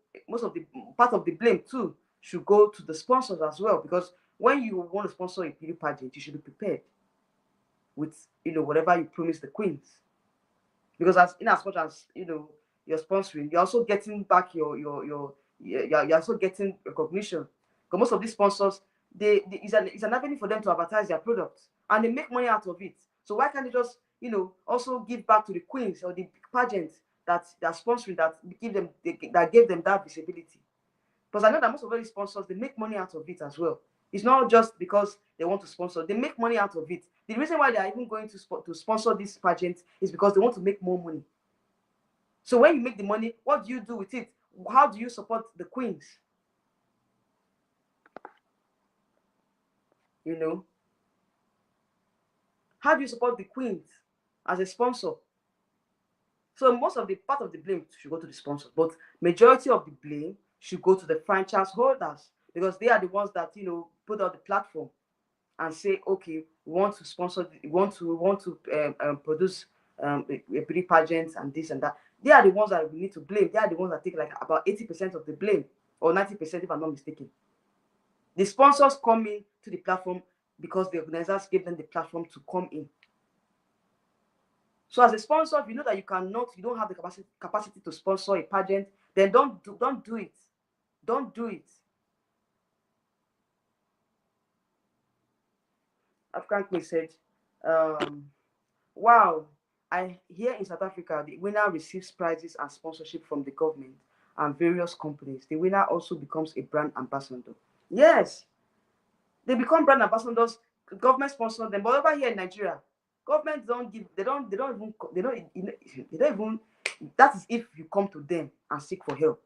part of the blame too should go to the sponsors as well, because when you want to sponsor a beauty pageant, you should be prepared with whatever you promise the queens, because as much as you're sponsoring, you're also getting back you're also getting recognition, because most of these sponsors, it's an avenue for them to advertise their products, and they make money out of it. So why can't they just also give back to the queens or the pageants that are sponsoring, that that gave them that visibility. Because I know that most of these sponsors, they make money out of it as well. It's not just because they want to sponsor; they make money out of it. The reason why they are even going to sponsor this pageant is because they want to make more money. So when you make the money, what do you do with it? How do you support the queens? You know, how do you support the queens as a sponsor? So most of the part of the blame should go to the sponsors, but majority of the blame should go to the franchise holders, because they are the ones that put out the platform and say, okay, we want to sponsor, we want to produce a beauty pageant and this and that. They are the ones that we need to blame. They are the ones that take like about 80% of the blame, or 90% if I'm not mistaken. The sponsors come in to the platform because the organizers gave them the platform to come in. So as a sponsor, if you know that you don't have the capacity to sponsor a pageant, then don't do it. Don't do it. African Queen said, wow, here in South Africa, the winner receives prizes and sponsorship from the government and various companies. The winner also becomes a brand ambassador. Yes, they become brand ambassadors. Government sponsor them, but over here in Nigeria, government don't give. They don't even. That is if you come to them and seek for help.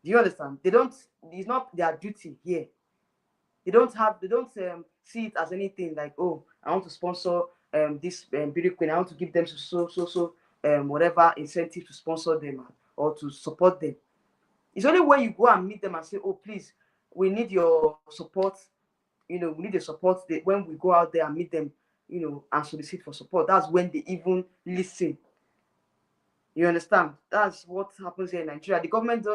Do you understand? They don't. It's not their duty here. They don't see it as anything like, oh, I want to sponsor this beauty queen. I want to give them whatever incentive to sponsor them or to support them. It's only when you go and meet them and say, oh, please, we need your support. We need the support. When we go out there and meet them, and solicit for support, that's when they even listen. You understand? That's what happens here in Nigeria. The government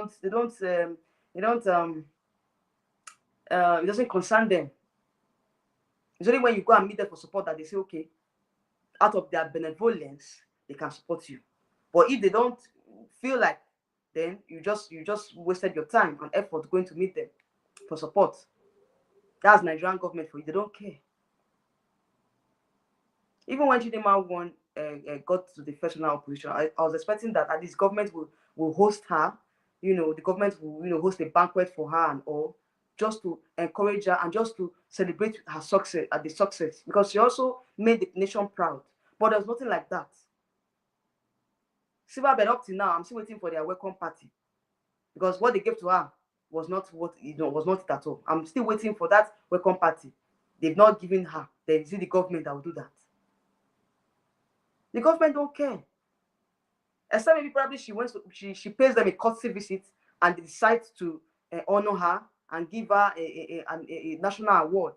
it doesn't concern them. It's only when you go and meet them for support that they say, okay, out of their benevolence, they can support you. But if they don't feel like, then you just wasted your time and effort going to meet them for support. That's Nigerian government for you. They don't care. Even when Chidinma got to the first national position, I was expecting that at least government will host her. The government will host a banquet for her and all, just to encourage her and just to celebrate her success at the success, because she also made the nation proud. But there was nothing like that. Silverbird, up to now, I'm still waiting for their welcome party, because what they gave to her was not was not it at all. I'm still waiting for that welcome party. They've not given her. Then is it the government that will do that? The government don't care. Except maybe probably she pays them a courtesy visit and they decide to honor her and give her a national award.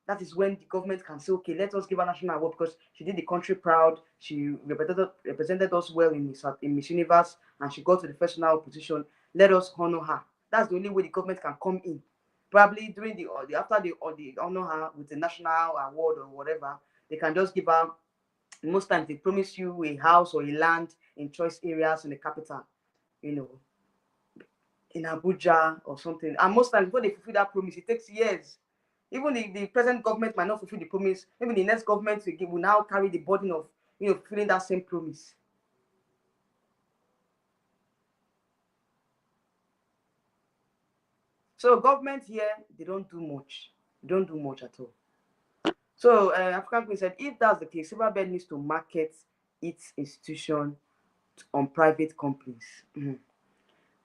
That is when the government can say, okay, let us give her a national award because she did the country proud. She represented us well in Miss Universe and she got to the first national position. Let us honor her. That's the only way the government can come in. Probably during after they honor her with the national award or whatever, they can just give her. Most times they promise you a house or a land in choice areas in the capital, in Abuja or something. And most times before they fulfill that promise, it takes years. Even the present government might not fulfill the promise. Maybe the next government will now carry the burden of fulfilling that same promise. So government here, they don't do much. They don't do much at all. So African Queen said, if that's the case, Silverbird needs to market its institution on private companies. Mm-hmm.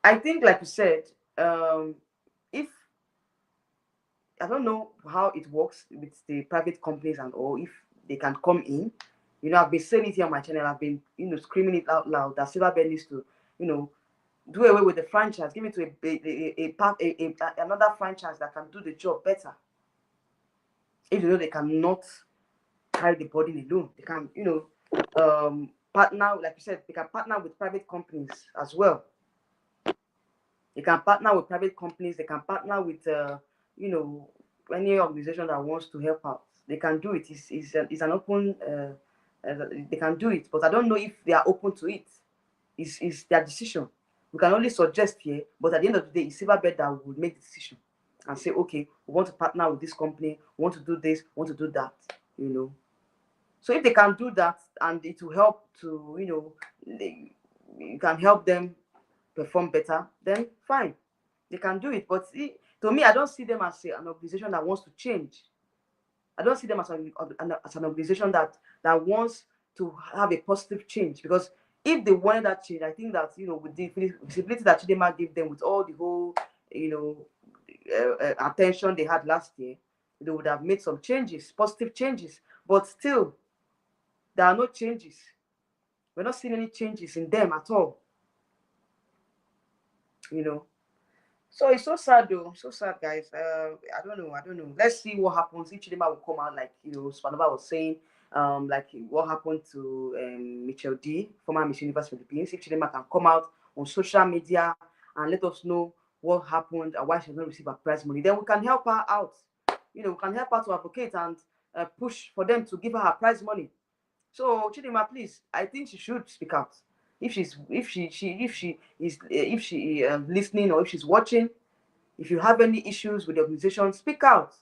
I think, like you said, if I don't know how it works with the private companies and all, if they can come in, I've been saying it here on my channel. I've been, screaming it out loud that Silverbird needs to, do away with the franchise, give it to another franchise that can do the job better. If they cannot carry the burden alone, they can, partner, like you said, they can partner with private companies as well. They can partner with private companies. They can partner with, any organization that wants to help out. They can do it. It's an open. They can do it, but I don't know if they are open to it. It's their decision. We can only suggest here, but at the end of the day, it's Silverbird that will make the decision and say, okay, we want to partner with this company. We want to do this. We want to do that. So if they can do that and it will help to, you can help them perform better, then fine, they can do it. But to me, I don't see them as an organization that wants to change. I don't see them as an organization that wants to have a positive change. Because if they wanted that change, I think that, with the visibility that Chidinma gave them, with all the whole, attention they had last year, they would have made some changes, positive changes. But still, there are no changes. We're not seeing any changes in them at all. So it's so sad though, so sad, guys. I don't know. Let's see what happens. If Chidinma will come out, like Spanova was saying, like what happened to Michelle D, former Miss Universe Philippines. If Chidinma can come out on social media and let us know what happened and why she didn't receive her prize money, then we can help her out. We can help her to advocate and push for them to give her prize money. So Chidinma, please, I think she should speak out. If she is listening, or if she's watching, if you have any issues with the organization, speak out.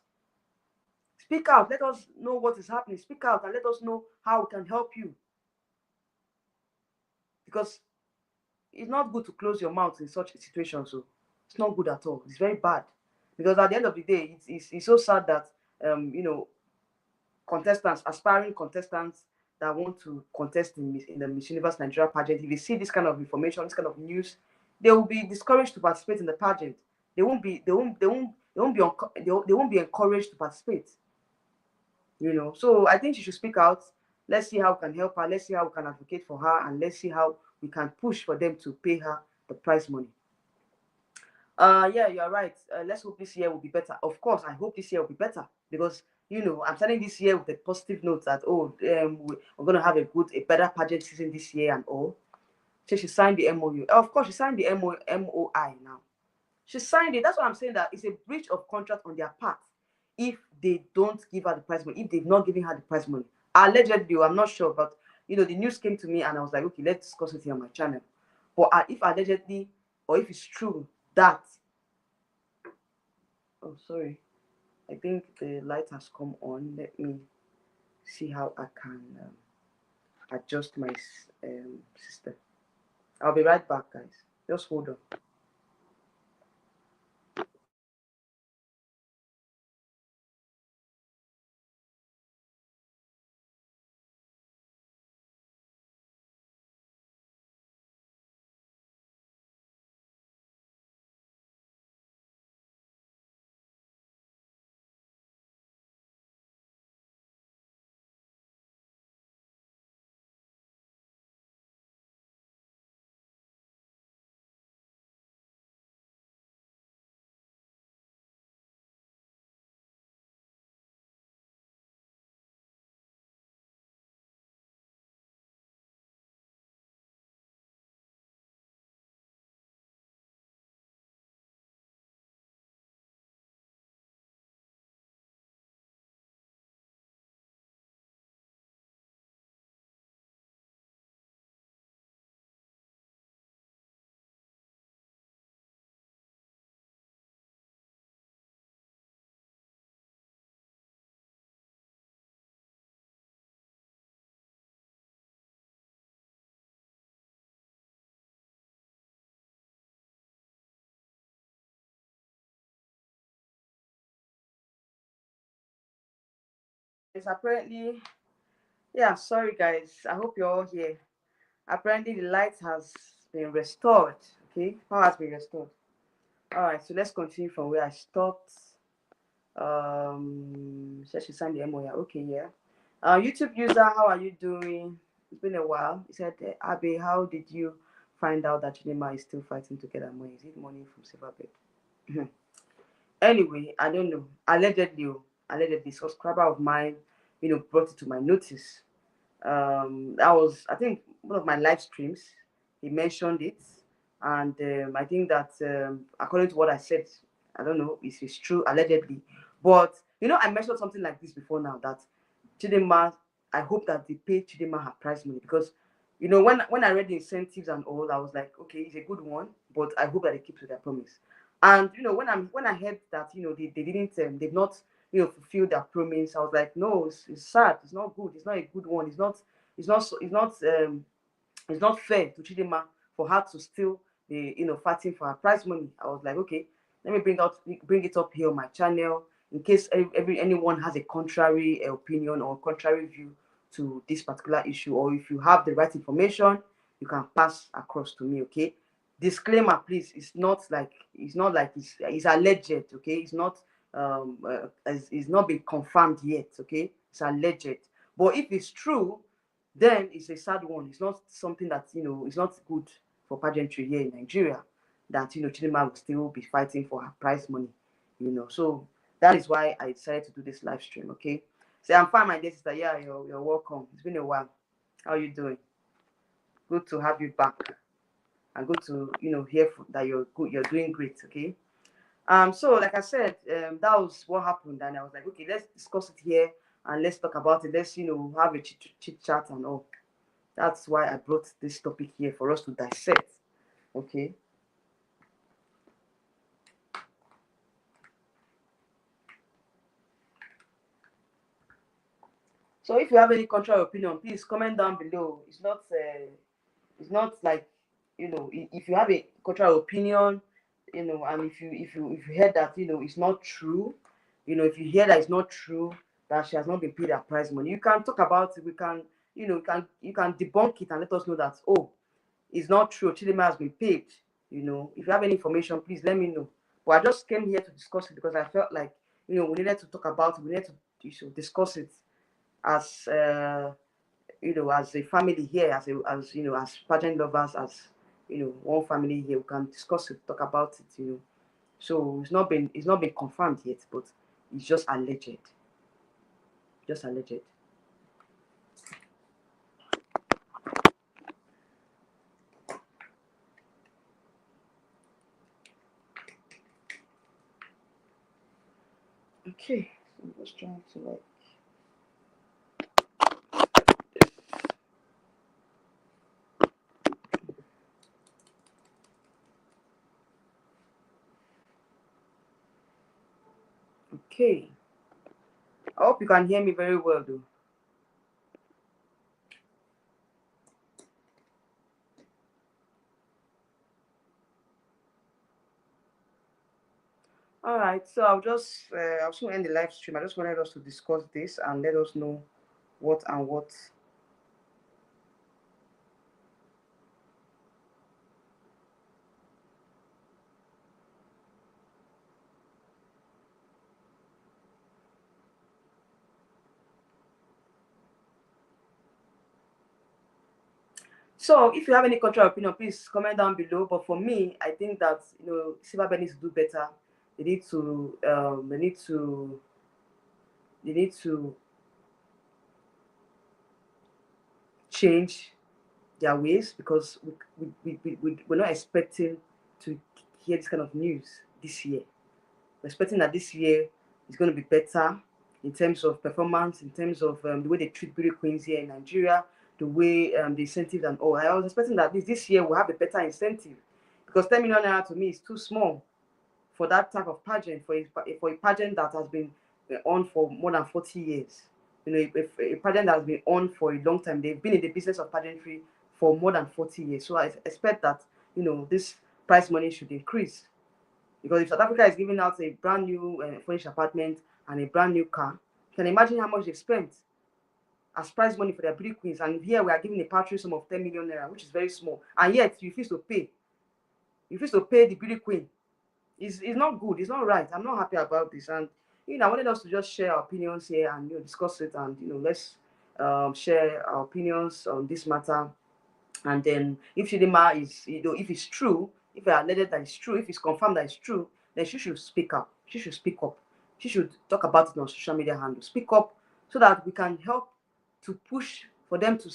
Speak out. Let us know what is happening. Speak out and let us know how we can help you. Because it's not good to close your mouth in such situations. So it's not good at all. It's very bad. Because at the end of the day, it's so sad that contestants, aspiring contestants that want to contest in the Miss Universe Nigeria pageant, if they see this kind of information, this kind of news, they will be discouraged to participate in the pageant. They won't be encouraged to participate. So I think she should speak out. Let's see how we can help her. Let's see how we can advocate for her, and let's see how we can push for them to pay her the prize money. Yeah, you're right. Let's hope this year will be better. Of course, I hope this year will be better, because I'm starting this year with a positive note that we're gonna have a better pageant season this year and all. So she signed the MOU. Of course, she signed the MOI now. She signed it. That's what I'm saying, that it's a breach of contract on their part if they don't give her the prize money, if they've not given her the prize money. Allegedly, I'm not sure, but the news came to me and I was like, okay, let's discuss it here on my channel. But if allegedly, or if it's true that, oh sorry, I think the light has come on. Let me see how I can adjust my system. I'll be right back, guys. Just hold on. It's apparently, yeah, sorry guys. I hope you're all here. Apparently the light has been restored. Okay, power has been restored. All right, so let's continue from where I stopped. Said she signed the MOU. Okay, yeah. YouTube user, how are you doing? It's been a while. He said, Abe, how did you find out that Chidinma is still fighting to get her money? Is it money from Silverbird? Anyway, I don't know. Allegedly, subscriber of mine, brought it to my notice. That was, I think, one of my live streams. He mentioned it, and I think that according to what I said, I don't know if it's true, allegedly, but I mentioned something like this before now, that Chidinma, I hope that they pay Chidinma her prize money, because when I read the incentives and all, I was like, okay, it's a good one, but I hope that they keep to their promise. And when I heard that they didn't they've not fulfilled their promise, I was like, no, it's sad, it's not good, it's not a good one, it's not fair to Chidinma for her to still be, fighting for her prize money. I was like, okay, let me bring it up here on my channel in case anyone has a contrary opinion or contrary view to this particular issue, or if you have the right information, you can pass across to me. Okay, disclaimer, please. It's alleged. Okay, it's not been confirmed yet. Okay, it's alleged. But if it's true, then it's a sad one. It's not something that, it's not good for pageantry here in Nigeria, that, Chidinma will still be fighting for her prize money. So that is why I decided to do this live stream. Okay, so I'm fine, my dear sister. Yeah, you're welcome. It's been a while. How are you doing? Good to have you back, and good to, hear that you're good. You're doing great. Okay. So like I said, that was what happened, and I was like, okay, let's discuss it here and let's talk about it. Let's, have a chit chat and all. That's why I brought this topic here for us to dissect. Okay. So if you have any contrary opinion, please comment down below. It's not like, if you have a contrary opinion, and if you hear that, it's not true, if you hear that it's not true, that she has not been paid her prize money, you can talk about it. We can, you can debunk it and let us know that, oh, it's not true, Chidinma has been paid. If you have any information, please let me know. But I just came here to discuss it because I felt like, we needed to talk about it. We needed to discuss it as as a family here, as pageant lovers, as one family here. We can discuss it, talk about it. So it's not been confirmed yet, but it's just alleged. Just alleged. Okay, so I'm just trying to like. Okay. I hope you can hear me very well, though. All right, so I'll soon end the live stream. I just wanted us to discuss this and let us know what and what. So if you have any contrary opinion, please comment down below. But for me, I think that Silverbird needs to do better. They need to change their ways, because we're not expecting to hear this kind of news this year. We're expecting that this year is going to be better in terms of performance, in terms of the way they treat beauty queens here in Nigeria, the way the incentives and all. I was expecting that this year we'll have a better incentive, because 10 million naira to me is too small for that type of pageant, for a pageant that has been on for more than 40 years. A pageant that has been on for a long time. They've been in the business of pageantry for more than 40 years. So I expect that, this prize money should increase. Because if South Africa is giving out a brand new furnished apartment and a brand new car, you can imagine how much they spent as prize money for their beauty queens. And here we are giving a paltry sum of 10 million naira, which is very small. And yet you refuse to pay. You refuse to pay the beauty queen. It's not good. It's not right. I'm not happy about this. And I wanted us to just share our opinions here and discuss it, and let's share our opinions on this matter. And then if Chidinma is, if it's true, if I alleged that it's true, if it's confirmed that it's true, then she should speak up. She should speak up. She should talk about it on social media handles. Speak up so that we can help to push for them to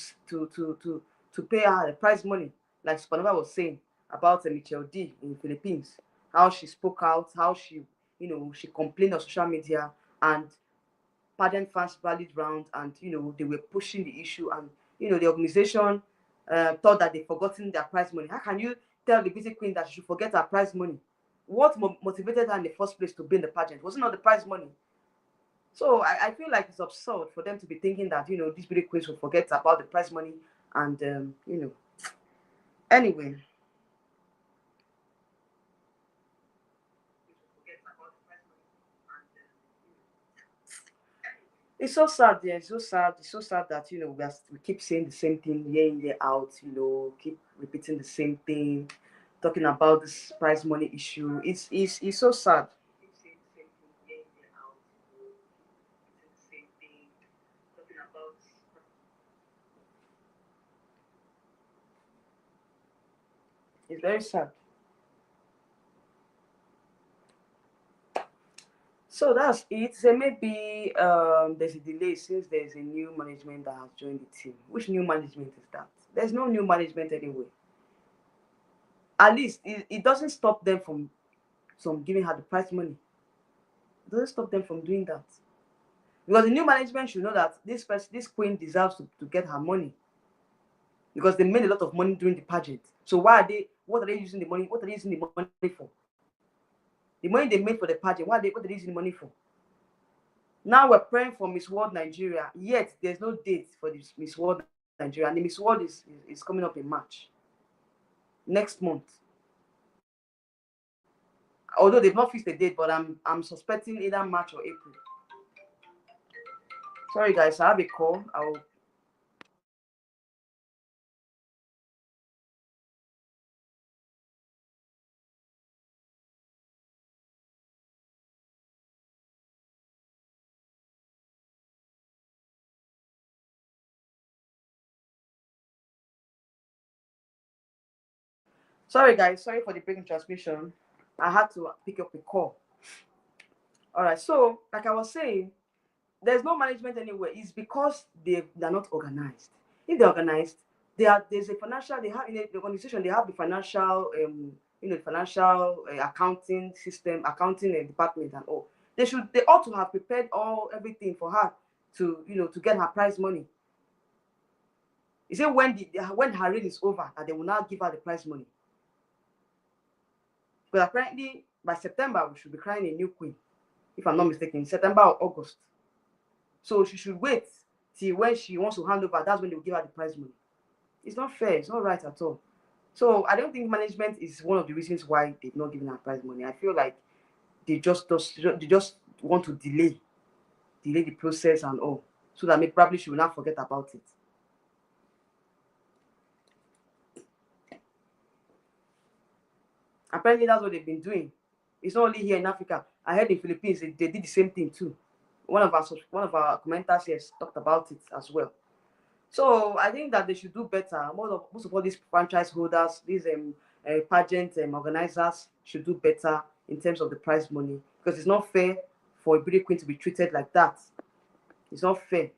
pay her the prize money, like Spanova was saying about Michelle D in the Philippines, how she spoke out, how she she complained on social media, and pageant fans rallied round, and they were pushing the issue, and the organization thought that they'd forgotten their prize money. How can you tell the beauty queen that she should forget her prize money? What motivated her in the first place to be in the pageant? Was it not the prize money? So I feel like it's absurd for them to be thinking that these beauty queens will forget about the prize money, and anyway. It's so sad, yeah. It's so sad. It's so sad that we keep saying the same thing year in year out. Keep repeating the same thing, talking about this prize money issue. It's so sad. It's very sad. So that's it. So maybe there's a delay since there's a new management that has joined the team. Which new management is that? There's no new management anyway. At least it doesn't stop them from giving her the prize money. It doesn't stop them from doing that. Because the new management should know that this queen deserves to get her money. Because they made a lot of money during the pageant. So what are they using the money? What are they using the money for? The money they made for the pageant, what are they using the money for? Now we're praying for Miss World Nigeria, yet there's no date for this Miss World Nigeria. And the Miss World is coming up in March. Next month. Although they've not fixed the date, but I'm suspecting either March or April. Sorry guys, I have a call. Sorry guys, sorry for the breaking transmission. I had to pick up a call. All right, so like I was saying, there's no management anywhere. It's because they're not organized. If they're organized, there's a financial. They have in the organization. They have the financial, financial accounting system, accounting department, and all. They ought to have prepared everything for her to get her prize money. You say when her reign is over, that they will now give her the prize money. But apparently by September we should be crying a new queen, if I'm not mistaken, September or August. So she should wait till when she wants to hand over. That's when they will give her the prize money. It's not fair. It's not right at all. So I don't think management is one of the reasons why they've not given her prize money. I feel like they just want to delay the process and all, so that maybe probably she will not forget about it. Apparently that's what they've been doing. It's not only here in Africa. I heard in Philippines they did the same thing too. One of our commenters here talked about it as well. So I think that they should do better. Most of all these franchise holders, these pageant organizers should do better in terms of the prize money, because it's not fair for a beauty queen to be treated like that. It's not fair,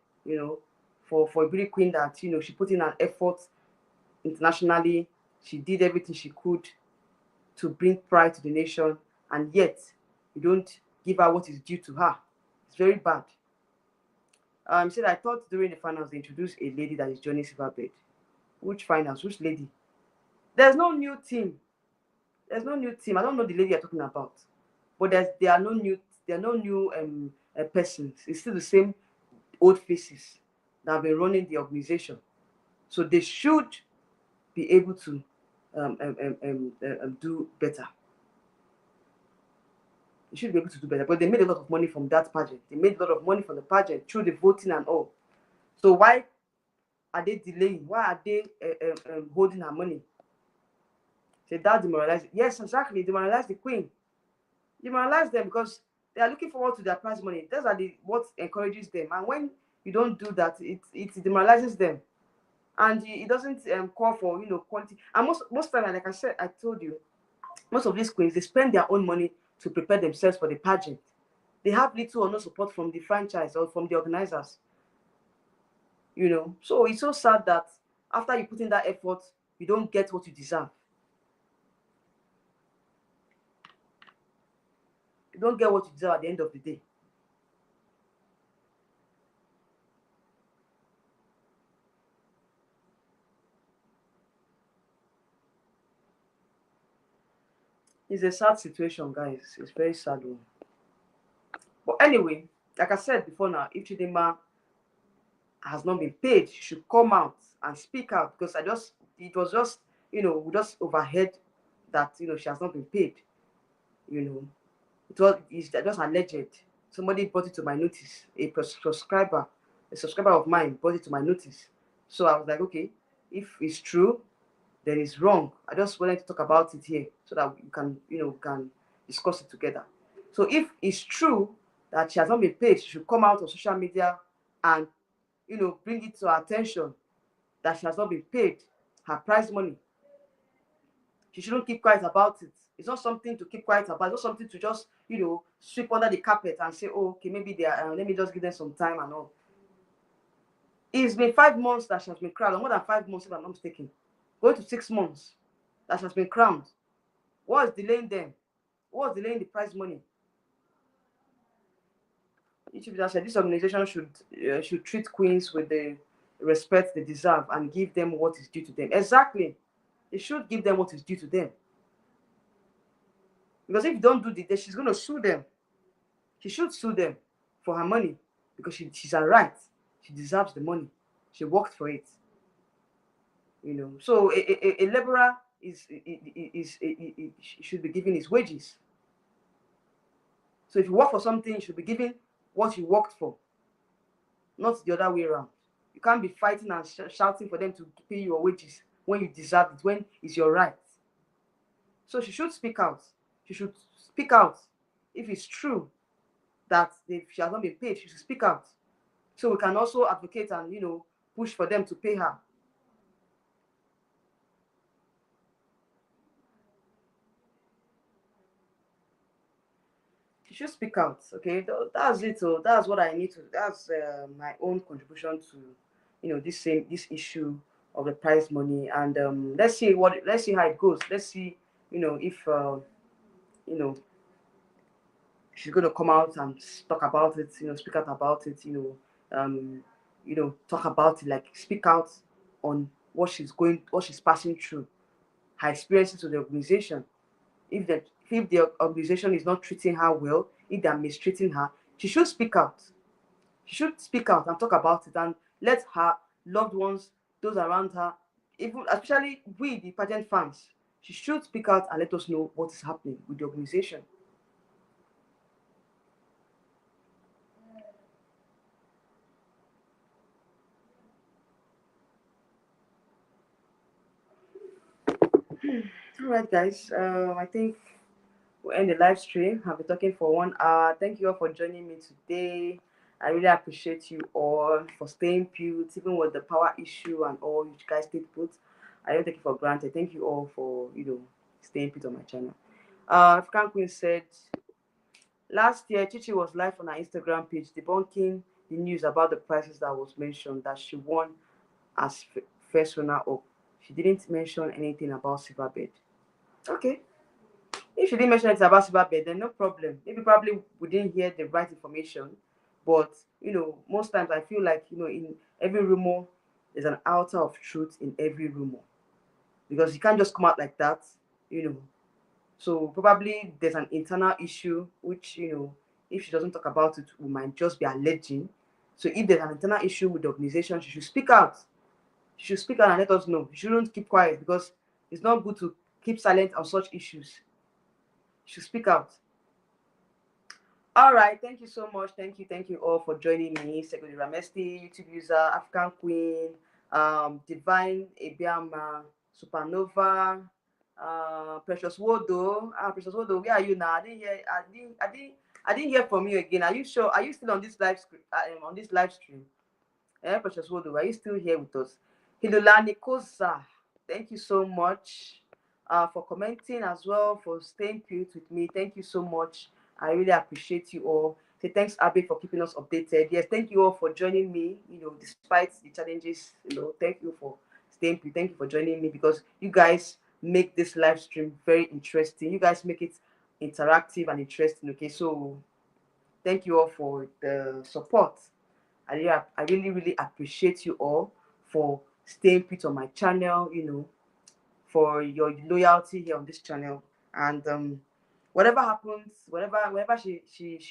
for a beauty queen that she put in an effort internationally. She did everything she could to bring pride to the nation, and yet you don't give her what is due to her. It's very bad. Said I thought during the finals they introduced a lady that is joining Silverbird. Which finals? Which lady? There's no new team. There's no new team. I don't know the lady you're talking about. But there are no new persons. It's still the same old faces that have been running the organization. So they should be able to do better. They should be able to do better. But they made a lot of money from that pageant. They made a lot of money from the pageant through the voting and all. So why are they delaying? Why are they holding her money? Say that demoralized. Yes, exactly. Demoralize the queen. Demoralize them because they are looking forward to their prize money. Those are what encourages them. And when you don't do that, it demoralizes them. And it doesn't call for quality. And most time, like I told you, most of these queens, they spend their own money to prepare themselves for the pageant. They have little or no support from the franchise or from the organizers. So it's so sad that after you put in that effort, you don't get what you deserve. You don't get what you deserve at the end of the day. It's a sad situation, guys. It's very sad one. But anyway, like I said before now, if Chidinma has not been paid, she should come out and speak out, because it was just, we just overheard that, she has not been paid, it's just alleged. Somebody brought it to my notice. A subscriber of mine brought it to my notice. So I was like, okay, if it's true, then it's wrong. I just wanted to talk about it here so that we can, we can discuss it together. So if it's true that she has not been paid, she should come out on social media and, bring it to our attention that she has not been paid her prize money. She shouldn't keep quiet about it. It's not something to keep quiet about. It's not something to just, sweep under the carpet and say, oh, okay, maybe they are, let me just give them some time and all. It's been 5 months that she has been crowned, or more than 5 months, if I'm not mistaken. Going to 6 months that she has been crowned. What is delaying them? What is delaying the prize money? YouTube said this organization should treat queens with the respect they deserve and give them what is due to them. Exactly. They should give them what is due to them. Because if you don't do this, she's going to sue them. She should sue them for her money because she's her right. She deserves the money. She worked for it. So a laborer should be given his wages. So if you work for something, you should be given what you worked for, not the other way around. You can't be fighting and shouting for them to pay your wages when you deserve it, when it's your right. So she should speak out. She should speak out if it's true that she has not been paid. She should speak out, so we can also advocate and push for them to pay her. She should speak out. Okay, that's it. So that's what I need to. That's my own contribution to this issue of the prize money. And let's see how it goes. Let's see if she's going to come out and talk about it, speak out about it, talk about it, like speak out on what she's passing through, her experiences with the organization. If the organization is not treating her well, if they're mistreating her, she should speak out. She should speak out and talk about it and let her loved ones, those around her, even especially we, the pageant fans, she should speak out and let us know what is happening with the organization. All right, guys. I think we'll end the live stream. I've been talking for 1 hour. Thank you all for joining me today. I really appreciate you all for staying put, even with the power issue and all. You guys stayed put. I don't take it for granted. Thank you all for staying put on my channel. African Queen said last year Chichi was live on her Instagram page debunking the news about the prices that was mentioned that she won as first runner up. She didn't mention anything about Silverbird. Okay. If she didn't mention anything about Silverbird, then no problem. Maybe probably we didn't hear the right information. But most times I feel like in every rumor, there's an outer of truth in every rumor. Because you can't just come out like that, So probably there's an internal issue which, if she doesn't talk about it, we might just be alleging. So if there's an internal issue with the organization, she should speak out. She should speak out and let us know. She shouldn't keep quiet because it's not good to keep silent on such issues. She should speak out. All right, thank you so much. Thank you all for joining me. Segodi Ramesti, YouTube user, African Queen, Divine Ebiama, Supernova, Precious Wodo. Precious Wodo, where are you now? I didn't hear from you again. Are you sure? Are you still on this live stream? Precious Wodo, are you still here with us? Hilolani Kosa, thank you so much for commenting as well, for staying put with me. Thank you so much. I really appreciate you all. Say thanks, Abby, for keeping us updated. Yes, thank you all for joining me. Despite the challenges, thank you for staying put. Thank you for joining me because you guys make this live stream very interesting. You guys make it interactive and interesting. Okay, so thank you all for the support. I really appreciate you all for staying put on my channel, for your loyalty here on this channel. And whatever happens, whenever she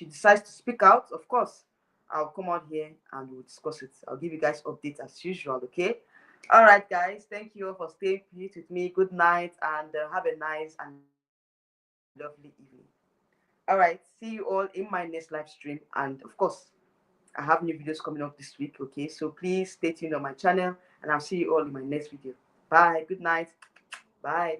decides to speak out, of course, I'll come out here and we'll discuss it. I'll give you guys updates as usual, okay? All right, guys. Thank you all for staying put with me. Good night and have a nice and lovely evening. All right, see you all in my next live stream, and of course, I have new videos coming up this week. Okay, so please stay tuned on my channel, and I'll see you all in my next video. Bye. Good night. Bye.